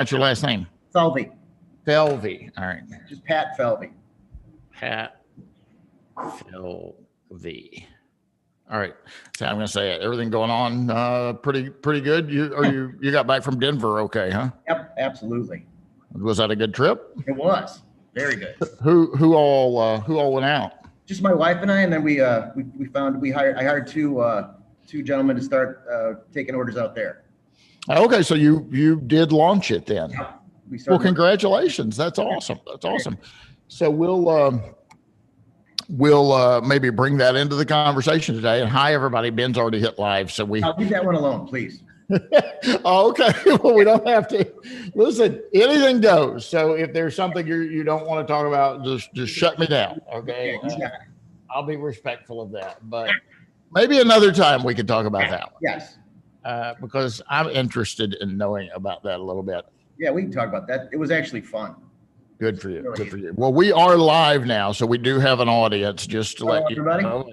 What's your last name? Felvey. Felvey. All right. Just Pat Felvey. Pat Felvey. All right. So I'm going to say it. Everything going on pretty good. You got back from Denver okay, huh? Yep, absolutely. Was that a good trip? It was. Very good. Who all went out? Just my wife and I, and then I hired two gentlemen to start taking orders out there. Okay, so you did launch it then. Yep. Well, congratulations. That's awesome. That's awesome. So we'll maybe bring that into the conversation today. And hi, everybody. Ben's already hit live. So I'll leave that one alone, please. Okay. Well, we don't have to. Listen, anything goes. So if there's something you don't want to talk about, just shut me down. Okay. I'll be respectful of that. But maybe another time we can talk about that one. Yes. Because I'm interested in knowing about that a little bit. Yeah, we can talk about that. It was actually fun. Good for you. Good for you. Well, we are live now, so we do have an audience. Just to let you know.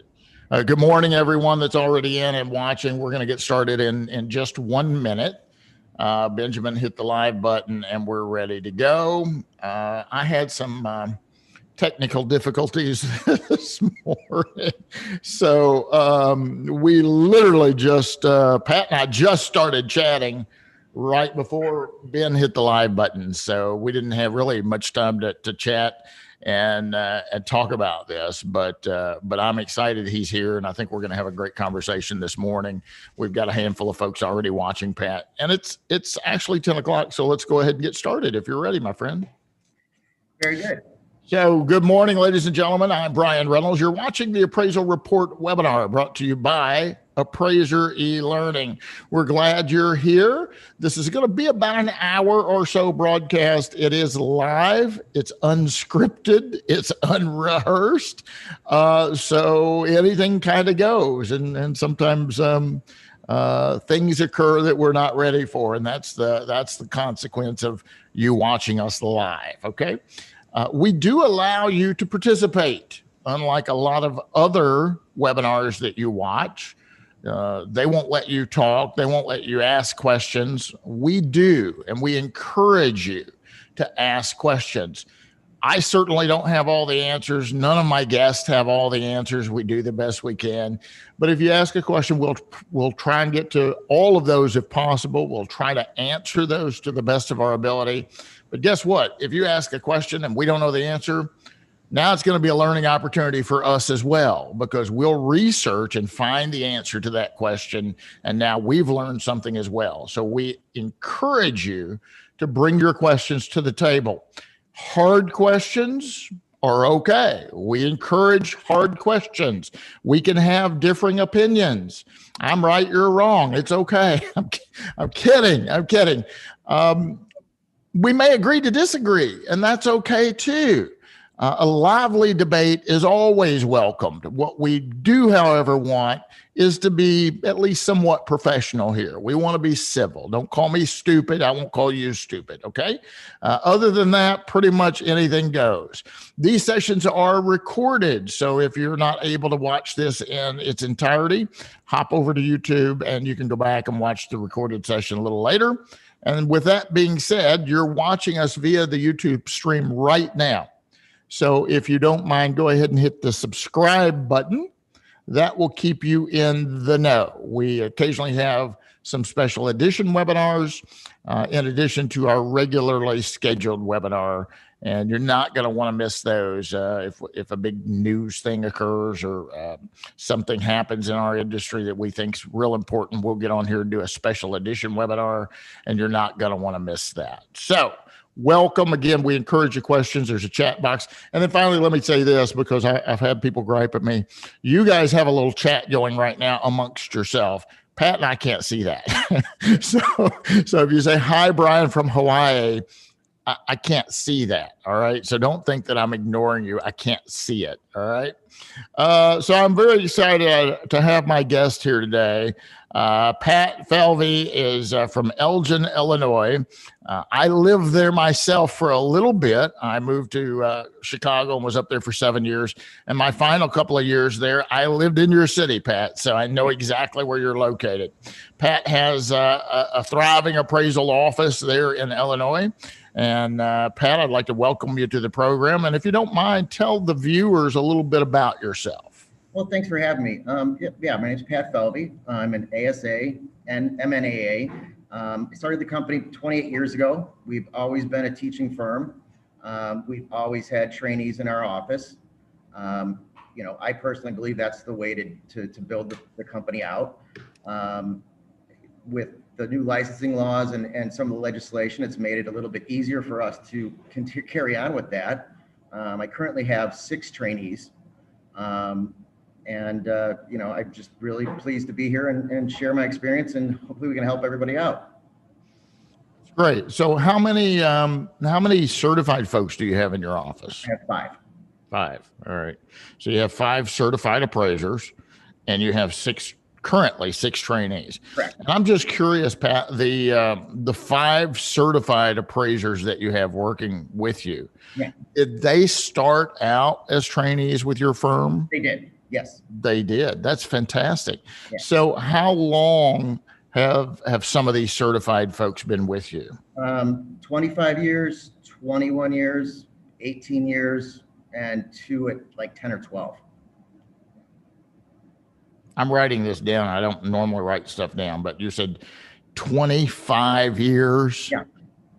Good morning, everyone that's already in and watching. We're going to get started in just 1 minute. Benjamin hit the live button, and we're ready to go. I had some technical difficulties this morning, so we literally just Pat and I just started chatting right before Ben hit the live button. So we didn't have really much time to chat and talk about this, but I'm excited he's here, and I think we're going to have a great conversation this morning. We've got a handful of folks already watching, Pat, and it's actually 10 o'clock. So let's go ahead and get started if you're ready, my friend. Very good. So good morning, ladies and gentlemen. I'm Bryan Reynolds. You're watching the Appraisal Report Webinar brought to you by Appraiser eLearning. We're glad you're here. This is going to be about an hour or so broadcast. It is live. It's unscripted. It's unrehearsed. So anything kind of goes. And sometimes things occur that we're not ready for. And that's the consequence of you watching us live. Okay. We do allow you to participate, unlike a lot of other webinars that you watch. They won't let you talk. They won't let you ask questions. We do, and we encourage you to ask questions. I certainly don't have all the answers. None of my guests have all the answers. We do the best we can. But if you ask a question, we'll try and get to all of those if possible. We'll try to answer those to the best of our ability. But guess what? If you ask a question and we don't know the answer, now it's going to be a learning opportunity for us as well, because we'll research and find the answer to that question. And now we've learned something as well. So we encourage you to bring your questions to the table. Hard questions are okay. We encourage hard questions. We can have differing opinions. I'm right, you're wrong. It's okay. I'm kidding. We may agree to disagree, and that's okay too. A lively debate is always welcomed. What we do, however, want is to be at least somewhat professional here. We want to be civil. Don't call me stupid. I won't call you stupid, okay? Other than that, pretty much anything goes. These sessions are recorded, so if you're not able to watch this in its entirety, hop over to YouTube and you can go back and watch the recorded session a little later. And with that being said, you're watching us via the YouTube stream right now. So if you don't mind, go ahead and hit the subscribe button. That will keep you in the know. We occasionally have some special edition webinars in addition to our regularly scheduled webinar. And you're not going to want to miss those. If a big news thing occurs or something happens in our industry that we think is real important, we'll get on here and do a special edition webinar, and you're not going to want to miss that. So welcome. Again, we encourage your questions. There's a chat box. And then finally, let me say this, because I've had people gripe at me. You guys have a little chat going right now amongst yourself. Pat and I can't see that. So if you say, hi, Bryan from Hawaii, I can't see that. All right. So don't think that I'm ignoring you. I can't see it. All right. So I'm very excited to have my guest here today. Pat Felvey is from Elgin, Illinois. I lived there myself for a little bit. I moved to Chicago and was up there for 7 years. And my final couple of years there, I lived in your city, Pat. So I know exactly where you're located. Pat has a thriving appraisal office there in Illinois. And Pat, I'd like to welcome you to the program. And if you don't mind, tell the viewers a little bit about yourself. Well, thanks for having me. My name's Pat Felvey. I'm an ASA and MNAA. I started the company 28 years ago. We've always been a teaching firm. We've always had trainees in our office. I personally believe that's the way to build the company out. With the new licensing laws and some of the legislation, it's made it a little bit easier for us to carry on with that. I currently have 6 trainees. I'm just really pleased to be here and share my experience, and hopefully we can help everybody out. Great. So how many certified folks do you have in your office? I have 5. 5. All right. So you have 5 certified appraisers and you have currently 6 trainees. Correct. And I'm just curious, Pat, the 5 certified appraisers that you have working with you, yeah, did they start out as trainees with your firm? They did. Yes. They did. That's fantastic. Yeah. So how long have some of these certified folks been with you? 25 years, 21 years, 18 years, and 2 at like 10 or 12. I'm writing this down. I don't normally write stuff down, but you said 25 years. Yeah.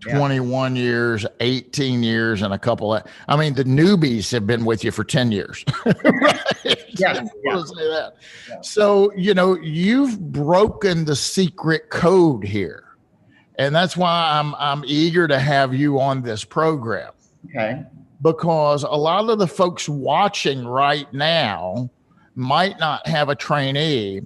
21 years, 18 years, and a couple of, the newbies have been with you for 10 years. Right? Yeah. Say that. Yeah. So, you've broken the secret code here. And that's why I'm eager to have you on this program. Okay. Because a lot of the folks watching right now might not have a trainee,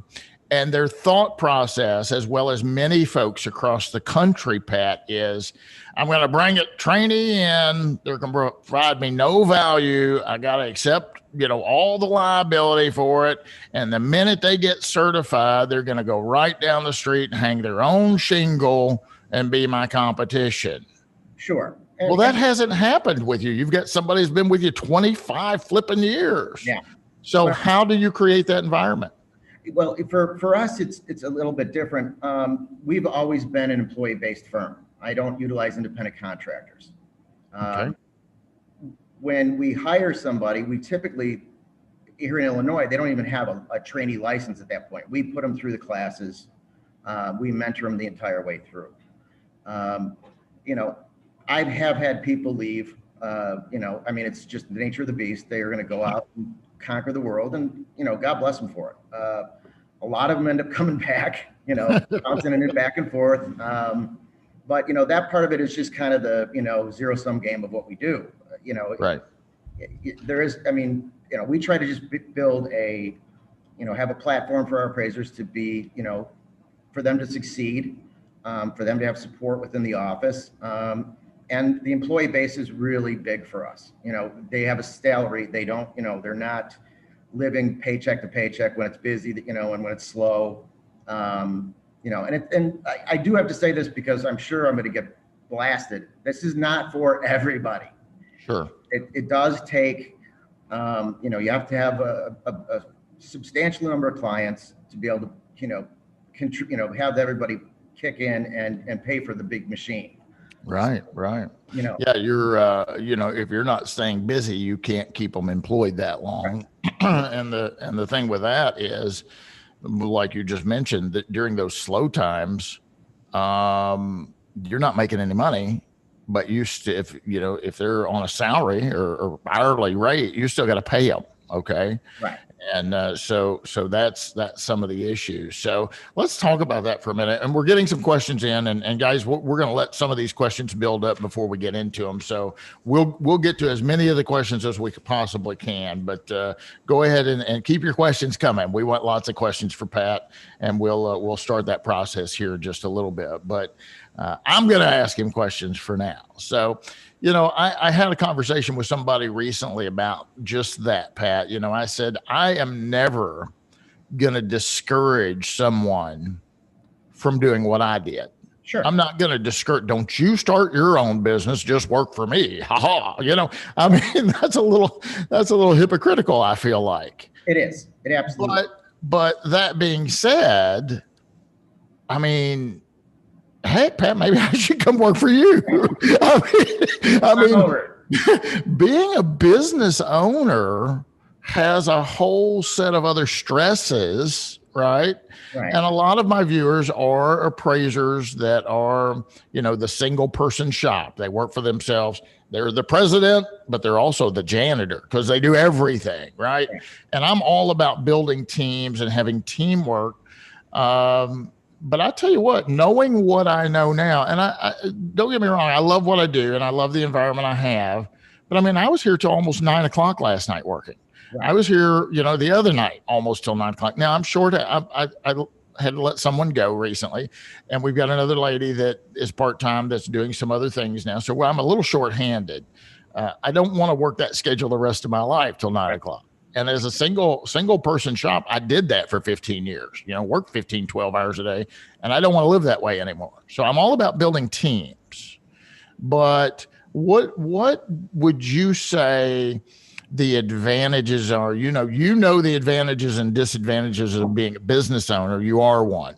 and their thought process, as well as many folks across the country, Pat, is I'm going to bring a trainee in. They're going to provide me no value. I got to accept, all the liability for it. And the minute they get certified, they're going to go right down the street and hang their own shingle and be my competition. Sure. Well, that hasn't happened with you. You've got somebody who's been with you 25 flipping years. Yeah. So how do you create that environment? Well, for us, it's a little bit different. We've always been an employee-based firm. I don't utilize independent contractors. Okay. When we hire somebody, we typically, here in Illinois, they don't even have a trainee license at that point. We put them through the classes. We mentor them the entire way through. I have had people leave. It's just the nature of the beast. They are going to go out and conquer the world, and God bless them for it. A lot of them end up coming back, bouncing it back and forth. But that part of it is just kind of the zero-sum game of what we do. Right. There is, we try to just build have a platform for our appraisers to be, for them to succeed, for them to have support within the office. And the employee base is really big for us. They have a salary. They don't, they're not living paycheck to paycheck when it's busy, and when it's slow. And I do have to say this because I'm sure I'm going to get blasted. This is not for everybody. Sure. It does take, you have to have a substantial number of clients to be able to, have everybody kick in and pay for the big machine. Right. Yeah, you're if you're not staying busy, you can't keep them employed that long. Right. And the thing with that is, like you just mentioned, that during those slow times, you're not making any money, but if they're on a salary or hourly rate, you still got to pay them. Okay. Right. And so that's some of the issues. So let's talk about that for a minute. And we're getting some questions in, and guys, we're going to let some of these questions build up before we get into them. So we'll get to as many of the questions as we possibly can, but go ahead and keep your questions coming. We want lots of questions for Pat, and we'll start that process here in just a little bit, but I'm going to ask him questions for now. So, I had a conversation with somebody recently about just that, Pat. I said, I am never going to discourage someone from doing what I did. Sure. I'm not going to discourage. Don't you start your own business? Just work for me. Ha ha. You know, I mean, that's a little hypocritical, I feel like. It is. It absolutely. But that being said, I mean, hey, Pat, maybe I should come work for you. I mean, being a business owner has a whole set of other stresses, right? Right. And a lot of my viewers are appraisers that are, you know, the single person shop. They work for themselves. They're the president, but they're also the janitor because they do everything, right? And I'm all about building teams and having teamwork. But I tell you what, knowing what I know now, and I don't get me wrong, I love what I do and I love the environment I have. But I mean, I was here till almost 9 o'clock last night working. Right. I was here, you know, the other night almost till 9 o'clock. Now I'm short. I had to let someone go recently, and we've got another lady that is part-time that's doing some other things now. So I'm a little short-handed. I don't want to work that schedule the rest of my life till 9 o'clock. And as a single person shop, I did that for 15 years, you know, work 15, 12 hours a day. And I don't want to live that way anymore. So I'm all about building teams. But what would you say the advantages are? You know the advantages and disadvantages of being a business owner. You are one.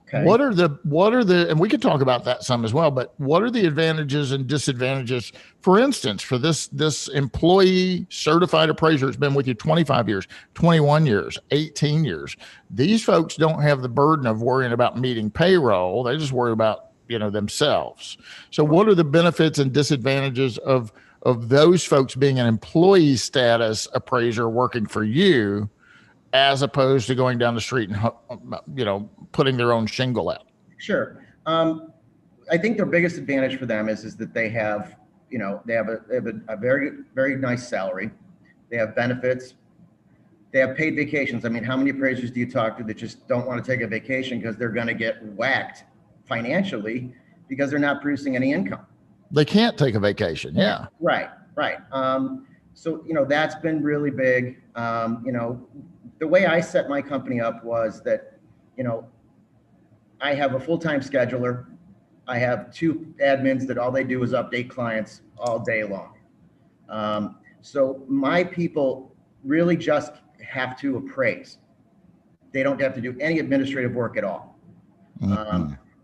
Okay. What are the, and we could talk about that some as well, but what are the advantages and disadvantages, for instance, for this employee certified appraiser has been with you 25 years, 21 years, 18 years. These folks don't have the burden of worrying about meeting payroll. They just worry about, you know, themselves. So what are the benefits and disadvantages of those folks being an employee status appraiser working for you, as opposed to going down the street and, you know, putting their own shingle out? Sure. I think their biggest advantage for them is that they have, you know, they have a very, very nice salary. They have benefits. They have paid vacations. I mean, how many appraisers do you talk to that just don't want to take a vacation because they're going to get whacked financially because they're not producing any income? They can't take a vacation. Yeah. Right. So, you know, that's been really big. You know, the way I set my company up was that, you know, I have a full-time scheduler. I have 2 admins that all they do is update clients all day long. So my people really just have to appraise. They don't have to do any administrative work at all.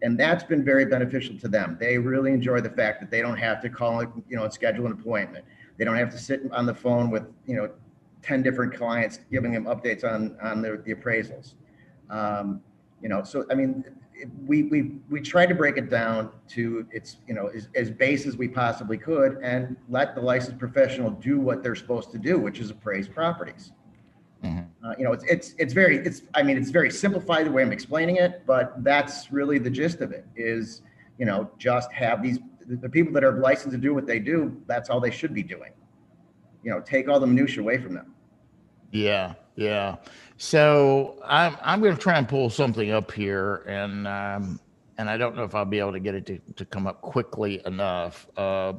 And that's been very beneficial to them. They really enjoy the fact that they don't have to call, you know, and schedule an appointment. They don't have to sit on the phone with, you know, 10 different clients giving them updates on the appraisals. You know, so I mean, we tried to break it down to its, you know, as base as we possibly could, and let the licensed professional do what they're supposed to do, which is appraise properties. You know, it's very simplified the way I'm explaining it, but that's really the gist of it is, you know, just have the people that are licensed to do what they do. That's all they should be doing. You know, take all the minutia away from them. Yeah. So I'm going to try and pull something up here, and I don't know if I'll be able to get it to come up quickly enough. I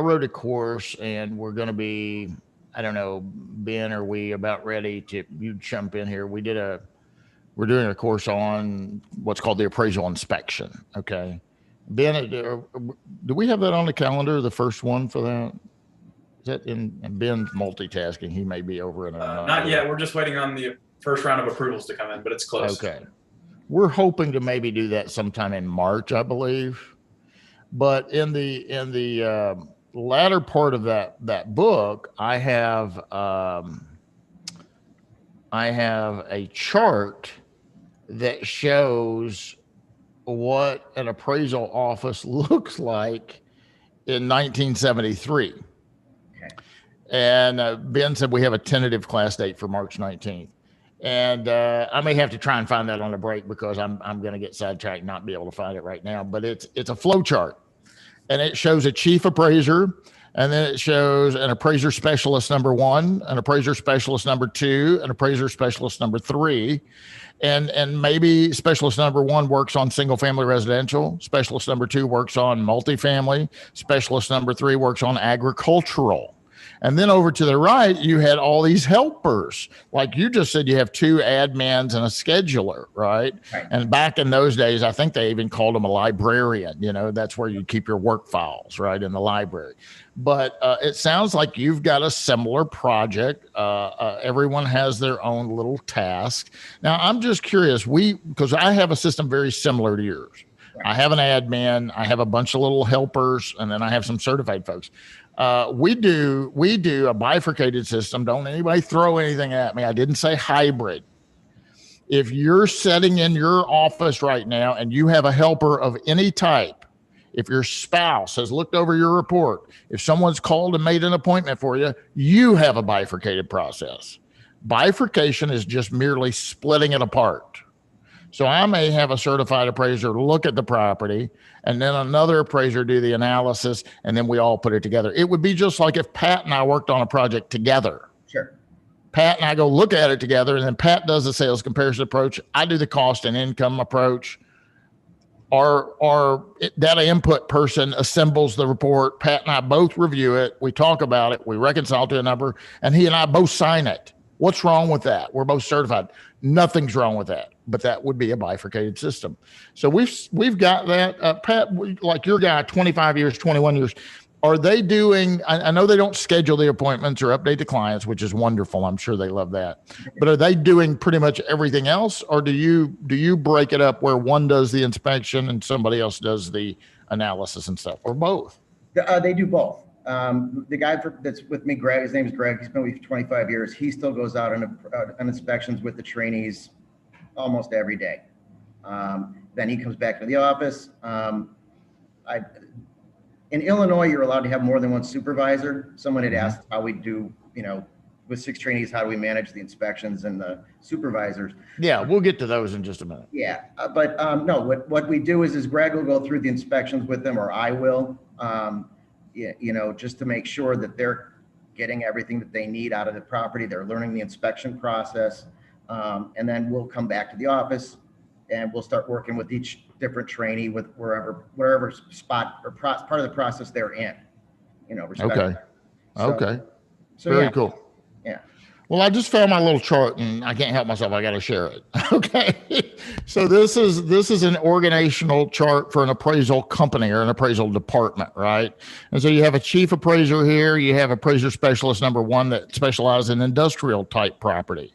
wrote a course, and we're going to be, I don't know, Ben, are we about ready to, you jump in here? We're doing a course on what's called the appraisal inspection. Okay. Ben, do we have that on the calendar, the first one for that? Is that in Ben's multitasking? He may be over in another. Not yet. We're just waiting on the first round of approvals to come in, but it's close. Okay. We're hoping to maybe do that sometime in March, I believe. But in the latter part of that book, I have a chart that shows what an appraisal office looks like in 1973. Okay. And Ben said we have a tentative class date for March 19th. And I may have to try and find that on a break because I'm going to get sidetracked and not be able to find it right now. But it's a flow chart, and it shows a chief appraiser, and then it shows an appraiser specialist number 1, an appraiser specialist number 2, an appraiser specialist number 3. And maybe specialist number 1 works on single family residential. Specialist number 2 works on multifamily. Specialist number 3 works on agricultural. And then over to the right, you had all these helpers. Like you just said, you have 2 admins and a scheduler, right? And back in those days, I think they even called them a librarian. You know, that's where you keep your work files, right, in the library. But it sounds like you've got a similar project. Everyone has their own little task. Now, I'm just curious, because I have a system very similar to yours. I have an admin, I have a bunch of little helpers, and then I have some certified folks. We do a bifurcated system. Don't anybody throw anything at me. I didn't say hybrid. If you're sitting in your office right now and you have a helper of any type, if your spouse has looked over your report, if someone's called and made an appointment for you, you have a bifurcated process. Bifurcation is just merely splitting it apart. So I may have a certified appraiser look at the property and then another appraiser do the analysis, and then we all put it together. It would be just like if Pat and I worked on a project together. Sure. Pat and I go look at it together, and then Pat does the sales comparison approach. I do the cost and income approach. Our data input person assembles the report. Pat and I both review it. We talk about it. We reconcile to a number, and he and I both sign it. What's wrong with that? We're both certified. Nothing's wrong with that, but that would be a bifurcated system. So we've got that. Pat, like your guy, 25 years, 21 years, are they doing, I know they don't schedule the appointments or update the clients, which is wonderful. I'm sure they love that. But are they doing pretty much everything else? Or do you break it up where one does the inspection and somebody else does the analysis and stuff, or both? They do both. The guy that's with me, Greg, his name is Greg. He's been with me for 25 years. He still goes out on inspections with the trainees almost every day. Then he comes back to the office. In Illinois, you're allowed to have more than one supervisor. Someone had asked how we do, with 6 trainees, how do we manage the inspections and the supervisors? Yeah, we'll get to those in just a minute. Yeah, but no, what we do is Greg will go through the inspections with them, or I will. Just to make sure that they're getting everything that they need out of the property. They're learning the inspection process. And then we'll come back to the office and we'll start working with each different trainee with wherever spot or part of the process they're in, Okay. Okay. So Very yeah. cool. Yeah. Well, I just found my little chart and I can't help myself. I got to share it. Okay. So this is an organizational chart for an appraisal company or an appraisal department, right? And so you have a chief appraiser here. You have appraiser specialist number 1 that specializes in industrial type property.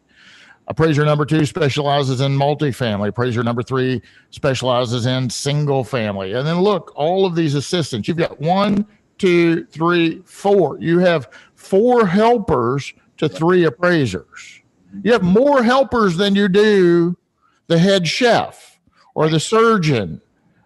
Appraiser number 2 specializes in multifamily. Appraiser number 3 specializes in single family. And then look, all of these assistants, you've got 1, 2, 3, 4. You have 4 helpers to 3 appraisers. You have more helpers than you do the head chef or the surgeon,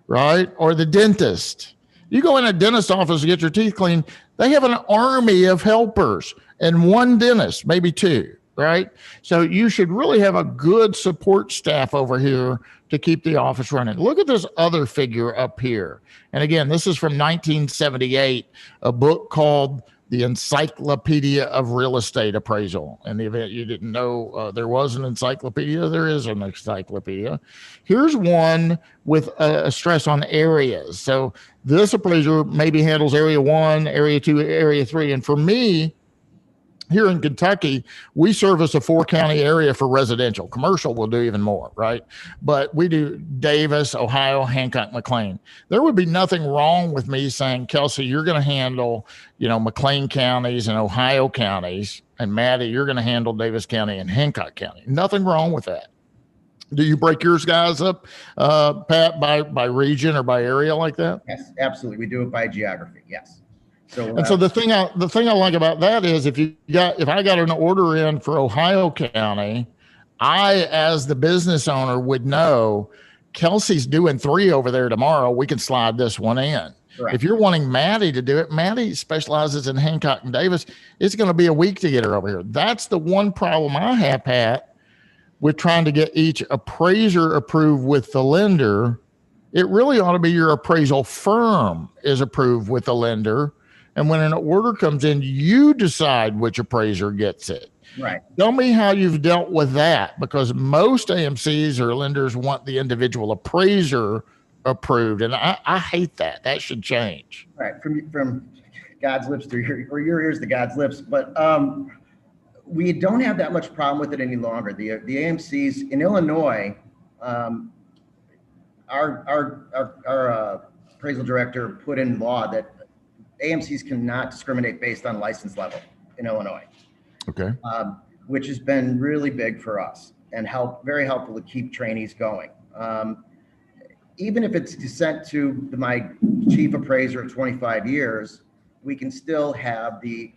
right? Or the dentist. You go in a dentist's office to get your teeth cleaned, they have an army of helpers and 1 dentist, maybe 2, right? So you should really have a good support staff over here to keep the office running. Look at this other figure up here. And again, this is from 1978, a book called The Encyclopedia of Real Estate Appraisal. In the event you didn't know there was an encyclopedia, there is an encyclopedia. Here's one with a stress on areas. So this appraiser maybe handles area 1, area 2, area 3. And for me, here in Kentucky, we service a 4-county area for residential. Commercial will do even more, right? But we do Davis, Ohio, Hancock, McLean. There would be nothing wrong with me saying, Kelsey, you're going to handle, McLean counties and Ohio counties, and Maddie, you're going to handle Davis County and Hancock County. Nothing wrong with that. Do you break yours guys up, Pat, by region or by area like that? Yes, absolutely. We do it by geography. Yes. So, and so the thing I like about that is if I got an order in for Ohio County, I, as the business owner, would know Kelsey's doing 3 over there tomorrow. We can slide this one in. Right. If you're wanting Maddie to do it, Maddie specializes in Hancock and Davis. It's going to be a week to get her over here. That's the one problem I have, Pat, with trying to get each appraiser approved with the lender. It really ought to be your appraisal firm is approved with the lender. And when an order comes in, you decide which appraiser gets it. Right. Tell me how you've dealt with that, because most AMCs or lenders want the individual appraiser approved. And I hate that. That should change. Right. From God's lips to your ears to God's lips. But we don't have that much problem with it any longer. The AMCs in Illinois, our appraisal director put in law that AMCs cannot discriminate based on license level in Illinois. Okay. Which has been really big for us and very helpful to keep trainees going. Even if it's sent to my chief appraiser of 25 years, we can still have the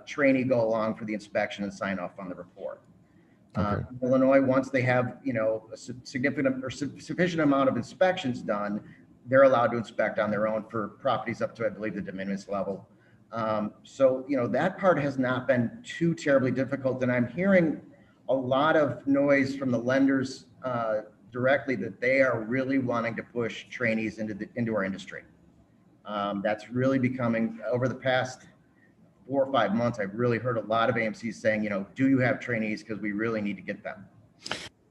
trainee go along for the inspection and sign off on the report. Okay. Illinois, once they have, a significant or sufficient amount of inspections done, they're allowed to inspect on their own for properties up to, I believe, the de minimis level. So, that part has not been too terribly difficult. And I'm hearing a lot of noise from the lenders directly that they are really wanting to push trainees into our industry. That's really becoming, over the past 4 or 5 months, I've really heard a lot of AMCs saying, do you have trainees? Because we really need to get them.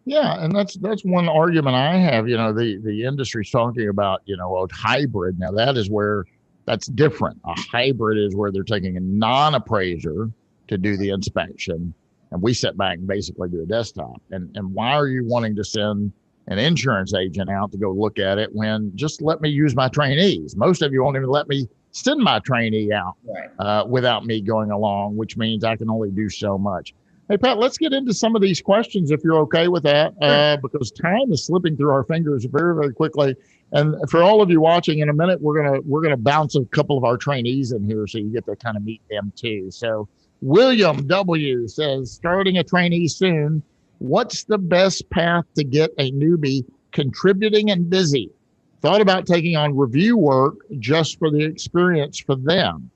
Yeah, and that's one argument I have. The industry's talking about, a hybrid. Now that's different. A hybrid is where they're taking a non-appraiser to do the inspection, and we sit back and basically do a desktop. And why are you wanting to send an insurance agent out to go look at it when just let me use my trainees? Most of you won't even let me send my trainee out without me going along, which means I can only do so much. Hey, Pat, let's get into some of these questions if you're okay with that, because time is slipping through our fingers very, very quickly. And for all of you watching, in a minute, we're gonna bounce a couple of our trainees in here so you get to kind of meet them too. So William W. says, starting a trainee soon, what's the best path to get a newbie contributing and busy? Thought about taking on review work just for the experience for them.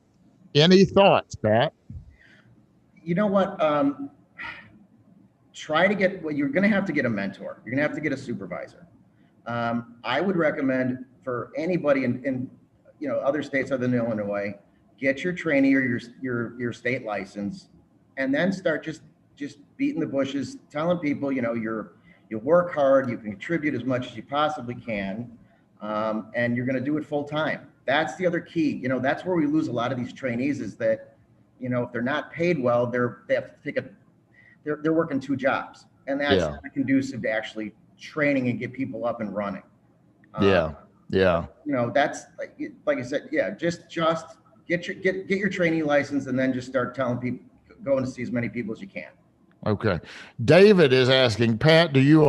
Any thoughts, Pat? You know what? Try to get, you're going to have to get a mentor. You're going to have to get a supervisor. I would recommend for anybody in other states other than Illinois, get your trainee or your state license, and then start just beating the bushes, telling people, you work hard, you can contribute as much as you possibly can, and you're going to do it full time. That's the other key. That's where we lose a lot of these trainees is that, if they're not paid well, they have to take they're working 2 jobs, and that's not conducive to actually training and get people up and running. Yeah. That's like I said, just get your trainee license and then just start telling people, going to see as many people as you can. Okay. David is asking, Pat, do you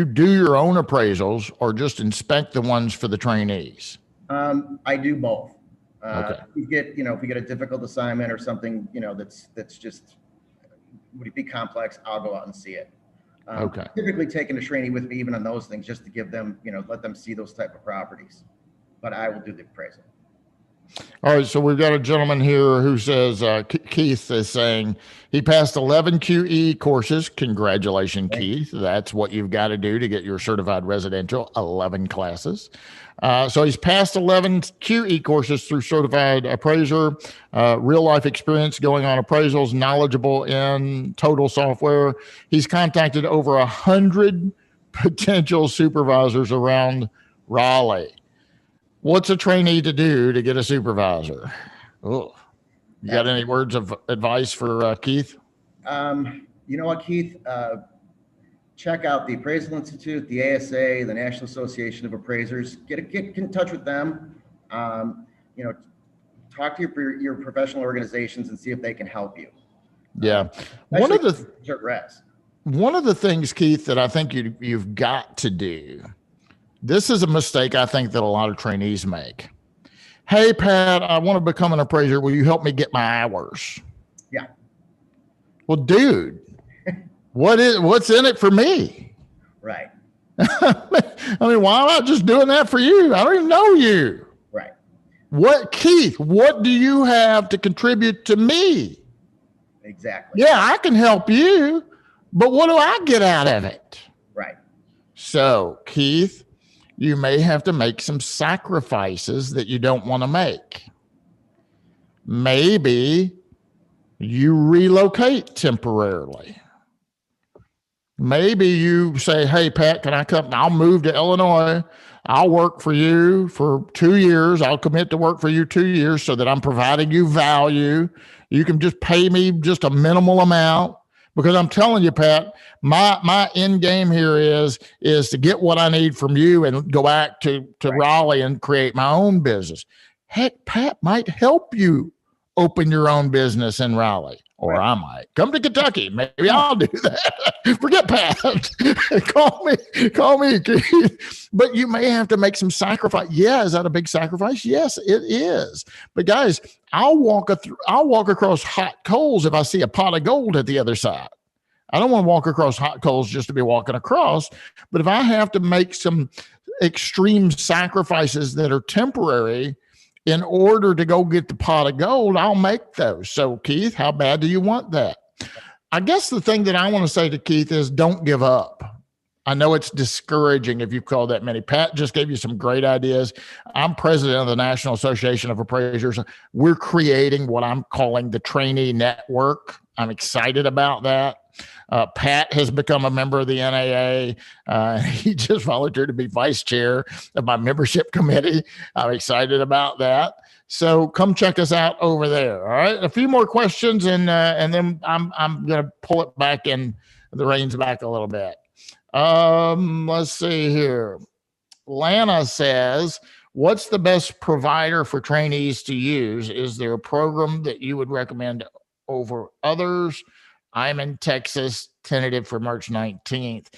do your own appraisals or just inspect the ones for the trainees? I do both. Okay. If we get a difficult assignment or something, that's just would be complex, I'll go out and see it. Okay. Typically taking a trainee with me even on those things just to give them, let them see those type of properties. But I will do the appraisal. All right, so we've got a gentleman here who says, Keith is saying he passed 11 QE courses. Congratulations, Keith. That's what you've got to do to get your certified residential, 11 classes. So he's passed 11 QE courses through certified appraiser, real life experience going on appraisals, knowledgeable in total software. He's contacted over 100 potential supervisors around Raleigh. What's a trainee to do to get a supervisor? Oh, you got any words of advice for Keith? You know what, Keith? Check out the Appraisal Institute, the ASA, the National Association of Appraisers. Get in touch with them. Talk to your professional organizations and see if they can help you. Yeah. One of the things, Keith, that I think you've got to do. This is a mistake I think that a lot of trainees make. Hey, Pat, I want to become an appraiser. Will you help me get my hours? Yeah. Well, dude, what's in it for me? Right. I mean, why am I just doing that for you? I don't even know you. Right. Keith, what do you have to contribute to me? Exactly. Yeah, I can help you, but what do I get out of it? Right. So, Keith, you may have to make some sacrifices that you don't want to make. Maybe you relocate temporarily. Maybe you say, hey, Pat, can I come? I'll move to Illinois. I'll work for you for 2 years. I'll commit to work for you 2 years so that I'm providing you value. You can just pay me just a minimal amount, because I'm telling you, Pat, my end game here is to get what I need from you and go back to Raleigh and create my own business. Heck, Pat might help you open your own business in Raleigh. Or I might come to Kentucky. Maybe I'll do that. Forget Pat. call me, Keith. But you may have to make some sacrifice. Yeah, is that a big sacrifice? Yes, it is. But guys, I'll walk across hot coals if I see a pot of gold at the other side. I don't want to walk across hot coals just to be walking across. But if I have to make some extreme sacrifices that are temporary in order to go get the pot of gold, I'll make those. So, Keith, how bad do you want that? I guess the thing that I want to say to Keith is don't give up. I know it's discouraging if you've called that many. Pat just gave you some great ideas. I'm president of the National Association of Appraisers. We're creating what I'm calling the Trainee Network. I'm excited about that. Pat has become a member of the NAA. He just volunteered to be vice chair of my membership committee. I'm excited about that. So come check us out over there. All right. A few more questions, and then I'm going to pull it back in the reins back a little bit. Let's see here. Lana says, what's the best provider for trainees to use? Is there a program that you would recommend over others? I'm in Texas, tentative for March 19th.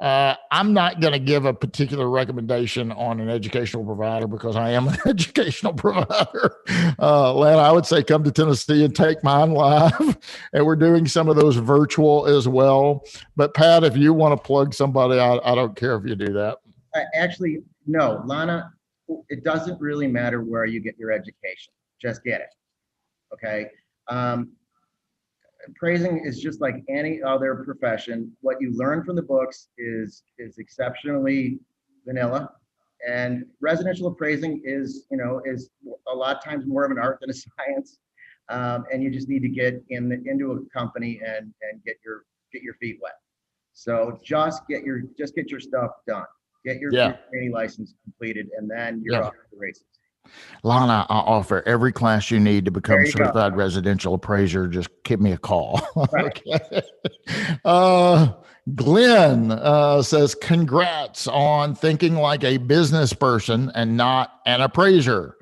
I'm not going to give a particular recommendation on an educational provider because I am an educational provider. Lana, I would say come to Tennessee and take mine live. And we're doing some of those virtual as well. But Pat, if you want to plug somebody, I don't care if you do that. Actually, no, Lana, it doesn't really matter where you get your education. Just get it. Okay. Appraising is just like any other profession. What you learn from the books is exceptionally vanilla, and residential appraising is a lot of times more of an art than a science. And you just need to get into a company and get your feet wet. So just get your stuff done. Get your trainee license completed, and then you're off to the races. Lana, I'll offer every class you need to become a certified residential appraiser. Just give me a call. Right. Okay. Glenn says, congrats on thinking like a business person and not an appraiser.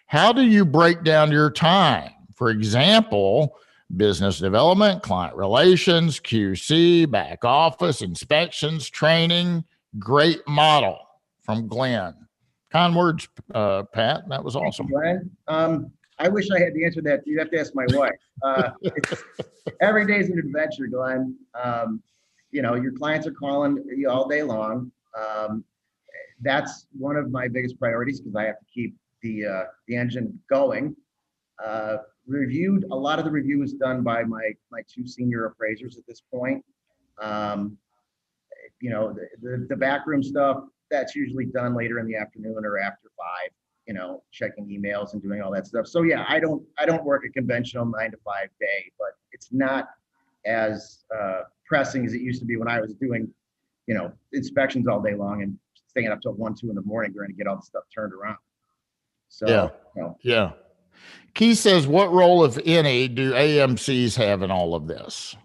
How do you break down your time? For example, business development, client relations, QC, back office, inspections, training. Great model from Glenn. Kind words, Pat. That was awesome. Glenn, I wish I had the answer to that. You'd have to ask my wife. Every day is an adventure, Glenn. Your clients are calling you all day long. That's one of my biggest priorities because I have to keep the engine going. A lot of the review is done by my two senior appraisers at this point. The backroom stuff, that's usually done later in the afternoon or after 5, checking emails and doing all that stuff. So yeah, I don't work a conventional 9 to 5 day, but it's not as pressing as it used to be when I was doing, inspections all day long and staying up till 1, 2 in the morning trying to get all the stuff turned around. So yeah. Keith says, what role, if any, do AMCs have in all of this?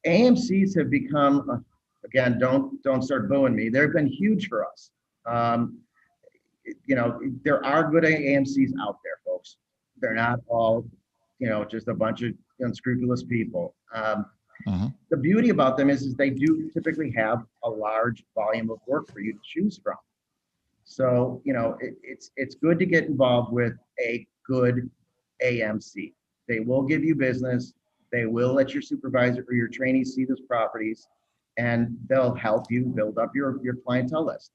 AMCs have become, again, don't start booing me. They've been huge for us. There are good AMCs out there, folks. They're not all, just a bunch of unscrupulous people. The beauty about them is they do typically have a large volume of work for you to choose from. So, it's good to get involved with a good AMC. They will give you business. They will let your supervisor or your trainees see those properties, and they'll help you build up your clientele list.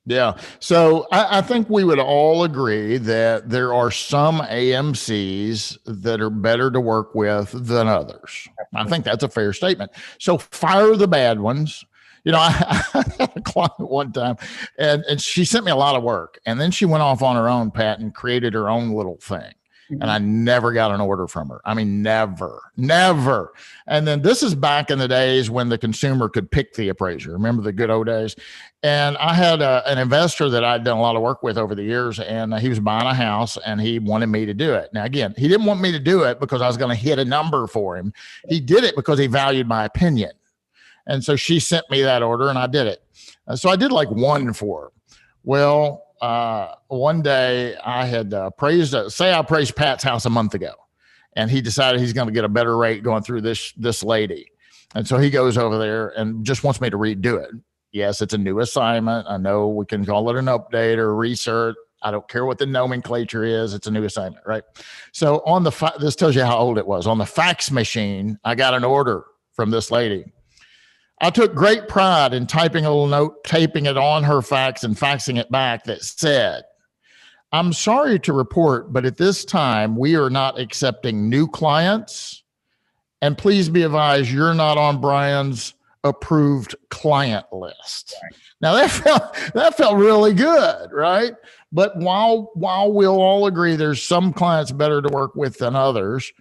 Yeah. So I think we would all agree that there are some AMCs that are better to work with than others. Absolutely. I think that's a fair statement. So fire the bad ones. I had a client one time and she sent me a lot of work, and then she went off on her own, Pat, and created her own little thing. and I never got an order from her. I mean, never. And then this is back in the days when the consumer could pick the appraiser. Remember the good old days? And I had an investor that I'd done a lot of work with over the years, and he was buying a house and he wanted me to do it. Now, again, he didn't want me to do it because I was going to hit a number for him. He did it because he valued my opinion. And so she sent me that order and I did it. So I did like one for her. Well, one day I had appraised, I appraised Pat's house a month ago, and he decided he's going to get a better rate going through this lady. And so he goes over there and just wants me to redo it. Yes, it's a new assignment. I know we can call it an update or research. I don't care what the nomenclature is. It's a new assignment, right? So on the, this tells you how old it was. On the fax machine, I got an order from this lady. I took great pride in typing a little note, taping it on her fax and faxing it back that said, "I'm sorry to report, but at this time we are not accepting new clients, and please be advised you're not on Bryan's approved client list." Right. Now that felt really good, right? But while we'll all agree there's some clients better to work with than others,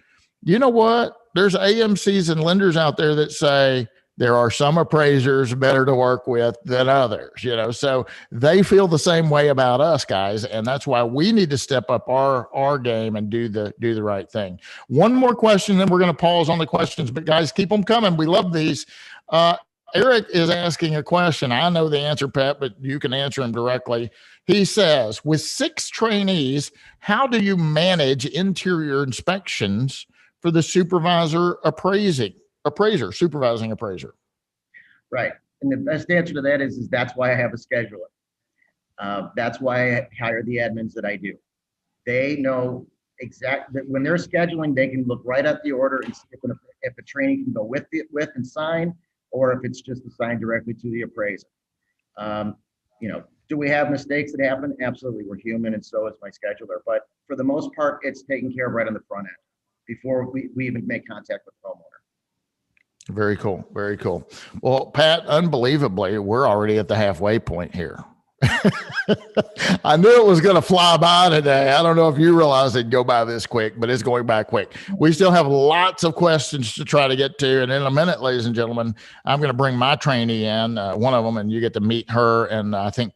you know what? There's AMCs and lenders out there that say there are some appraisers better to work with than others, so they feel the same way about us, guys. And that's why we need to step up our game and do the right thing. One more question, then we're going to pause on the questions, but guys, keep them coming. We love these. Eric is asking a question. I know the answer, Pat, but you can answer him directly. He says, with 6 trainees, how do you manage interior inspections for the supervisor supervising appraiser? Right. And the best answer to that is that's why I have a scheduler. That's why I hire the admins that I do. They know exactly when they're scheduling, they can look right at the order and see if a trainee can go with and sign, or if it's just assigned directly to the appraiser. Do we have mistakes that happen? Absolutely. We're human, and so is my scheduler. But for the most part, it's taken care of right on the front end before we even make contact with the homeowner. Very cool. Very cool. Well, Pat, unbelievably, we're already at the halfway point here. I knew it was going to fly by today. I don't know if you realize it'd go by this quick, but it's going by quick. We still have lots of questions to try to get to. And in a minute, ladies and gentlemen, I'm going to bring my trainee in, one of them, and you get to meet her. And I think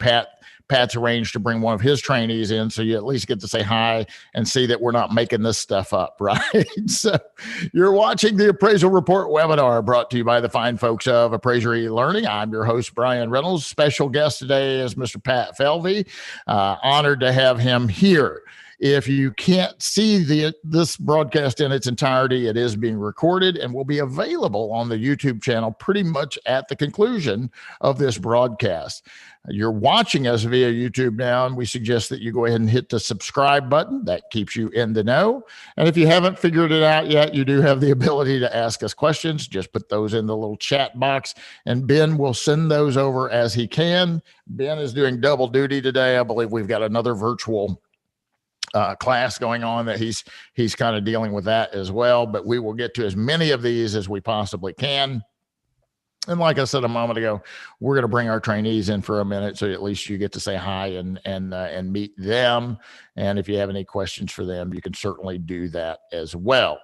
Pat's arranged to bring one of his trainees in, so you at least get to say hi and see that we're not making this stuff up, right? So you're watching the Appraisal Report Webinar, brought to you by the fine folks of Appraiser eLearning. I'm your host, Bryan Reynolds. Special guest today is Mr. Pat Felvey. Honored to have him here. If you can't see this broadcast in its entirety, it is being recorded and will be available on the YouTube channel pretty much at the conclusion of this broadcast. You're watching us via YouTube now, and we suggest that you go ahead and hit the subscribe button. That keeps you in the know. And if you haven't figured it out yet, you do have the ability to ask us questions. Just put those in the little chat box, and Ben will send those over as he can. Ben is doing double duty today. I believe we've got another virtual class going on that he's kind of dealing with that as well, but we will get to as many of these as we possibly can. And like I said a moment ago, we're going to bring our trainees in for a minute, so at least you get to say hi and meet them. And if you have any questions for them, you can certainly do that as well.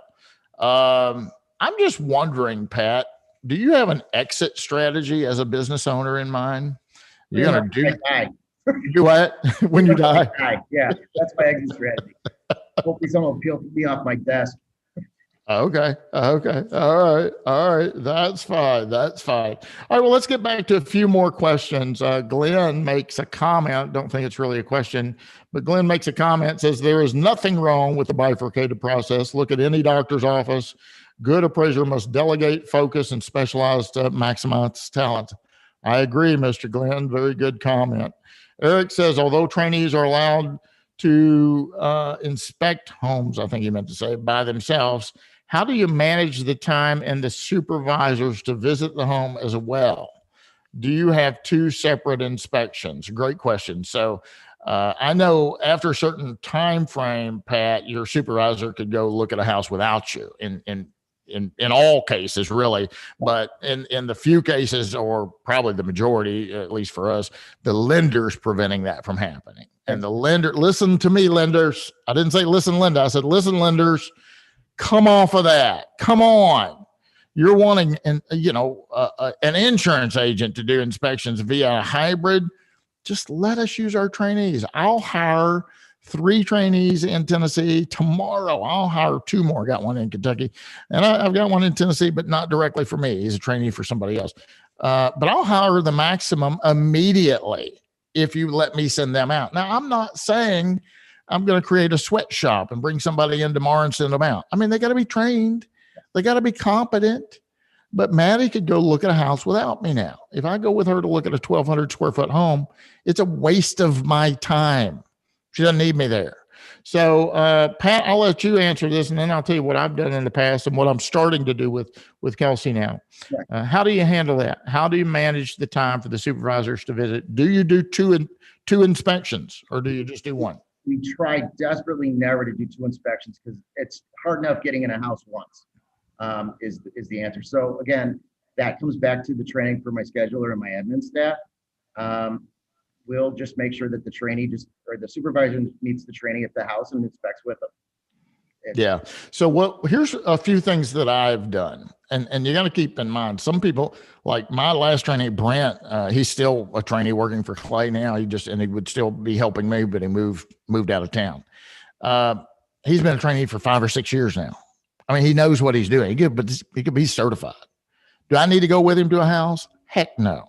I'm just wondering, Pat, do you have an exit strategy as a business owner in mind? You're going to do what when you die? Yeah, that's my exit strategy. Hopefully someone will peel me off my desk. Okay. All right. That's fine. All right. Well, let's get back to a few more questions. Glenn makes a comment. Don't think it's really a question, but Glenn makes a comment, says there is nothing wrong with the bifurcated process. Look at any doctor's office. Good appraiser must delegate, focus, and specialize to maximize talent. I agree, Mr. Glenn. Very good comment. Eric says, although trainees are allowed to inspect homes, I think he meant to say, by themselves, how do you manage the time and the supervisors to visit the home as well? Do you have 2 separate inspections? Great question. So I know after a certain time frame, Pat, your supervisor could go look at a house without you. And in all cases, really. But in the few cases, or probably the majority, at least for us, the lender's preventing that from happening. And the lender, listen to me, lenders. I didn't say listen, Linda. I said, listen, lenders, come off of that. Come on. You're wanting an insurance agent to do inspections via a hybrid. Just let us use our trainees. I'll hire 3 trainees in Tennessee tomorrow. I'll hire 2 more. Got one in Kentucky, and I've got one in Tennessee, but not directly for me. He's a trainee for somebody else. But I'll hire the maximum immediately if you let me send them out. Now, I'm not saying I'm going to create a sweatshop and bring somebody in tomorrow and send them out. I mean, they got to be trained. They got to be competent. But Maddie could go look at a house without me now. If I go with her to look at a 1,200 square foot home, it's a waste of my time. She doesn't need me there. So, Pat, I'll let you answer this, and then I'll tell you what I've done in the past and what I'm starting to do with Kelsey now. Right. How do you handle that? How do you manage the time for the supervisors to visit? Do you do two inspections, or do you just do one? We try desperately never to do 2 inspections because it's hard enough getting in a house once. Is the answer. So again, that comes back to the training for my scheduler and my admin staff. We'll just make sure that the trainee or the supervisor meets the trainee at the house and inspects with them. Yeah. So here's a few things that I've done, and you got to keep in mind, some people, like my last trainee, Brent, he's still a trainee working for Clay now. He would still be helping me, but he moved out of town. He's been a trainee for 5 or 6 years now. I mean, he knows what he's doing. He could be certified. Do I need to go with him to a house? Heck no.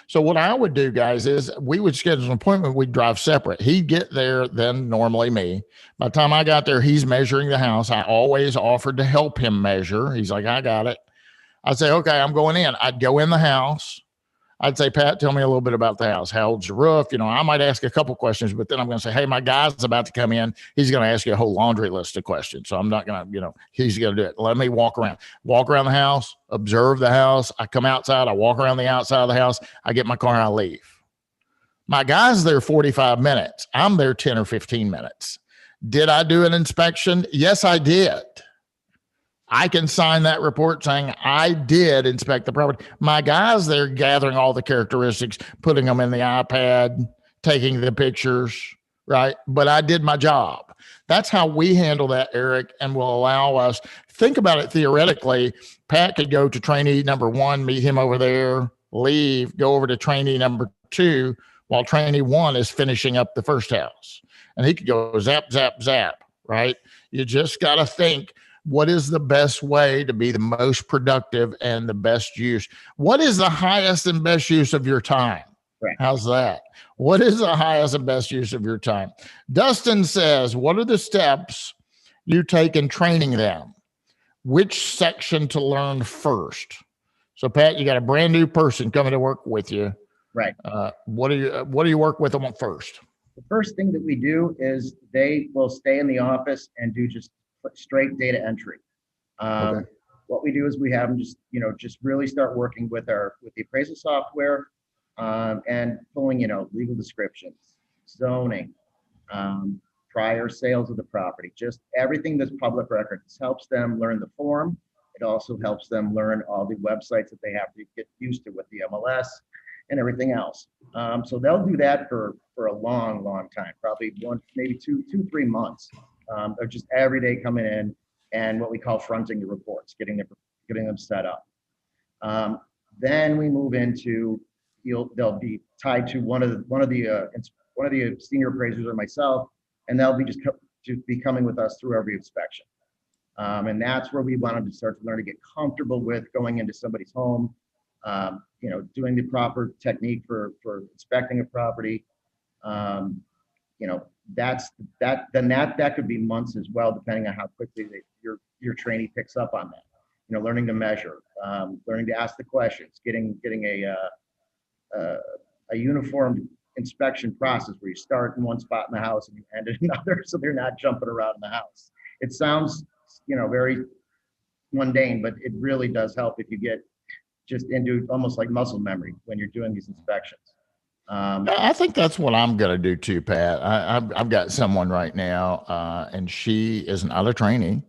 So what I would do, guys, is we would schedule an appointment. We'd drive separate. He'd get there, then normally me. By the time I got there, he's measuring the house. I always offered to help him measure. He's like, I got it. I'd say, okay, I'm going in. I'd go in the house. I'd say, Pat, tell me a little bit about the house. How old's the roof? I might ask a couple questions, but then I'm going to say, hey, my guy's about to come in. He's going to ask you a whole laundry list of questions. So I'm not going to, he's going to do it. Let me walk around the house, observe the house. I come outside. I walk around the outside of the house. I get my car and I leave. My guy's there 45 minutes. I'm there 10 or 15 minutes. Did I do an inspection? Yes, I did. I can sign that report saying I did inspect the property. My guy's there gathering all the characteristics, putting them in the iPad, taking the pictures, right? But I did my job. That's how we handle that, Eric, and will allow us. Think about it theoretically. Pat could go to trainee number 1, meet him over there, leave, go over to trainee number 2 while trainee 1 is finishing up the first house. And he could go zap, zap, zap, right? You just got to think, what is the best way to be the most productive and the best use? What is the highest and best use of your time? Right. How's that? What is the highest and best use of your time? Dustin says, what are the steps you take in training them? Which section to learn first? So, Pat, you got a brand new person coming to work with you. Right. What do you work with them on first? The first thing that we do is they will stay in the office and do just straight data entry. Okay. What we do is we have them just really start working with the appraisal software and pulling, legal descriptions, zoning, prior sales of the property, just everything that's public record. This helps them learn the form. It also helps them learn all the websites that they have to get used to with the MLS and everything else. So they'll do that for a long, long time, probably maybe two, 3 months. They're just every day coming in and what we call fronting the reports, getting them set up. Then we move into they'll be tied to one of the senior appraisers or myself, and they'll be just be coming with us through every inspection. And that's where we want them to start to learn to get comfortable with going into somebody's home, doing the proper technique for inspecting a property. That could be months as well, depending on how quickly your trainee picks up on that. Learning to measure, learning to ask the questions, getting a uniform inspection process where you start in one spot in the house and you end in another, so they're not jumping around in the house. It sounds, very mundane, but it really does help if you get just into almost like muscle memory when you're doing these inspections. I think that's what I'm going to do too, Pat. I've got someone right now, and she is not a trainee.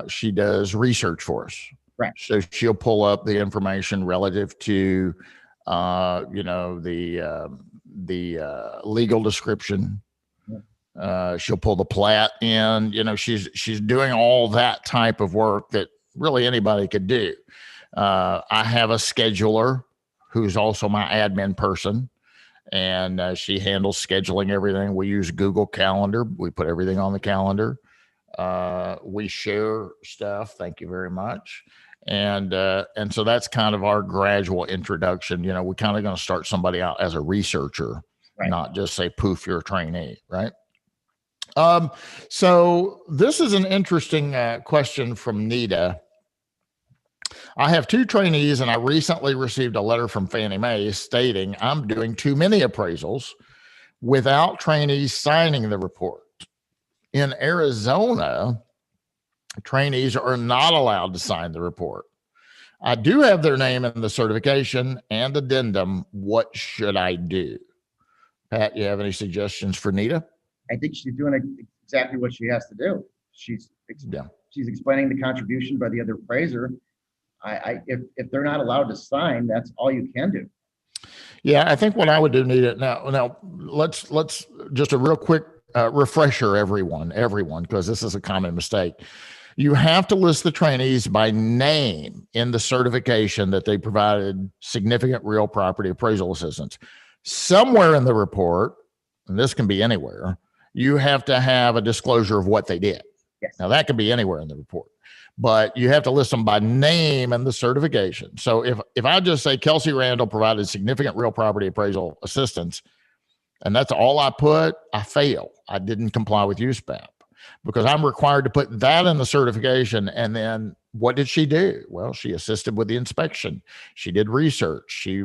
She does research for us. Right. So she'll pull up the information relative to, the legal description. She'll pull the plat in. She's doing all that type of work that really anybody could do. I have a scheduler who's also my admin person, and she handles scheduling everything. We use Google Calendar. We put everything on the calendar. We share stuff. Thank you very much. And so that's kind of our gradual introduction. We're kind of going to start somebody out as a researcher, right. Not just say, poof, you're a trainee, right? So this is an interesting question from Nita. I have 2 trainees, and I recently received a letter from Fannie Mae stating I'm doing too many appraisals without trainees signing the report. In Arizona, trainees are not allowed to sign the report. I do have their name in the certification and addendum. What should I do? Pat, you have any suggestions for Nita? I think she's doing exactly what she has to do. She's explaining the contribution by the other appraiser. If they're not allowed to sign, that's all you can do. Yeah, I think what I would do, Nita. Now let's just a real quick refresher, everyone, because this is a common mistake. You have to list the trainees by name in the certification that they provided significant real property appraisal assistance. Somewhere in the report, and this can be anywhere, you have to have a disclosure of what they did. Yes. Now that could be anywhere in the report, but you have to list them by name in the certification. So if I just say Kelsey Randall provided significant real property appraisal assistance, and that's all I put, I fail. I didn't comply with Uspep, because I'm required to put that in the certification. And then what did she do? Well, she assisted with the inspection. She did research. She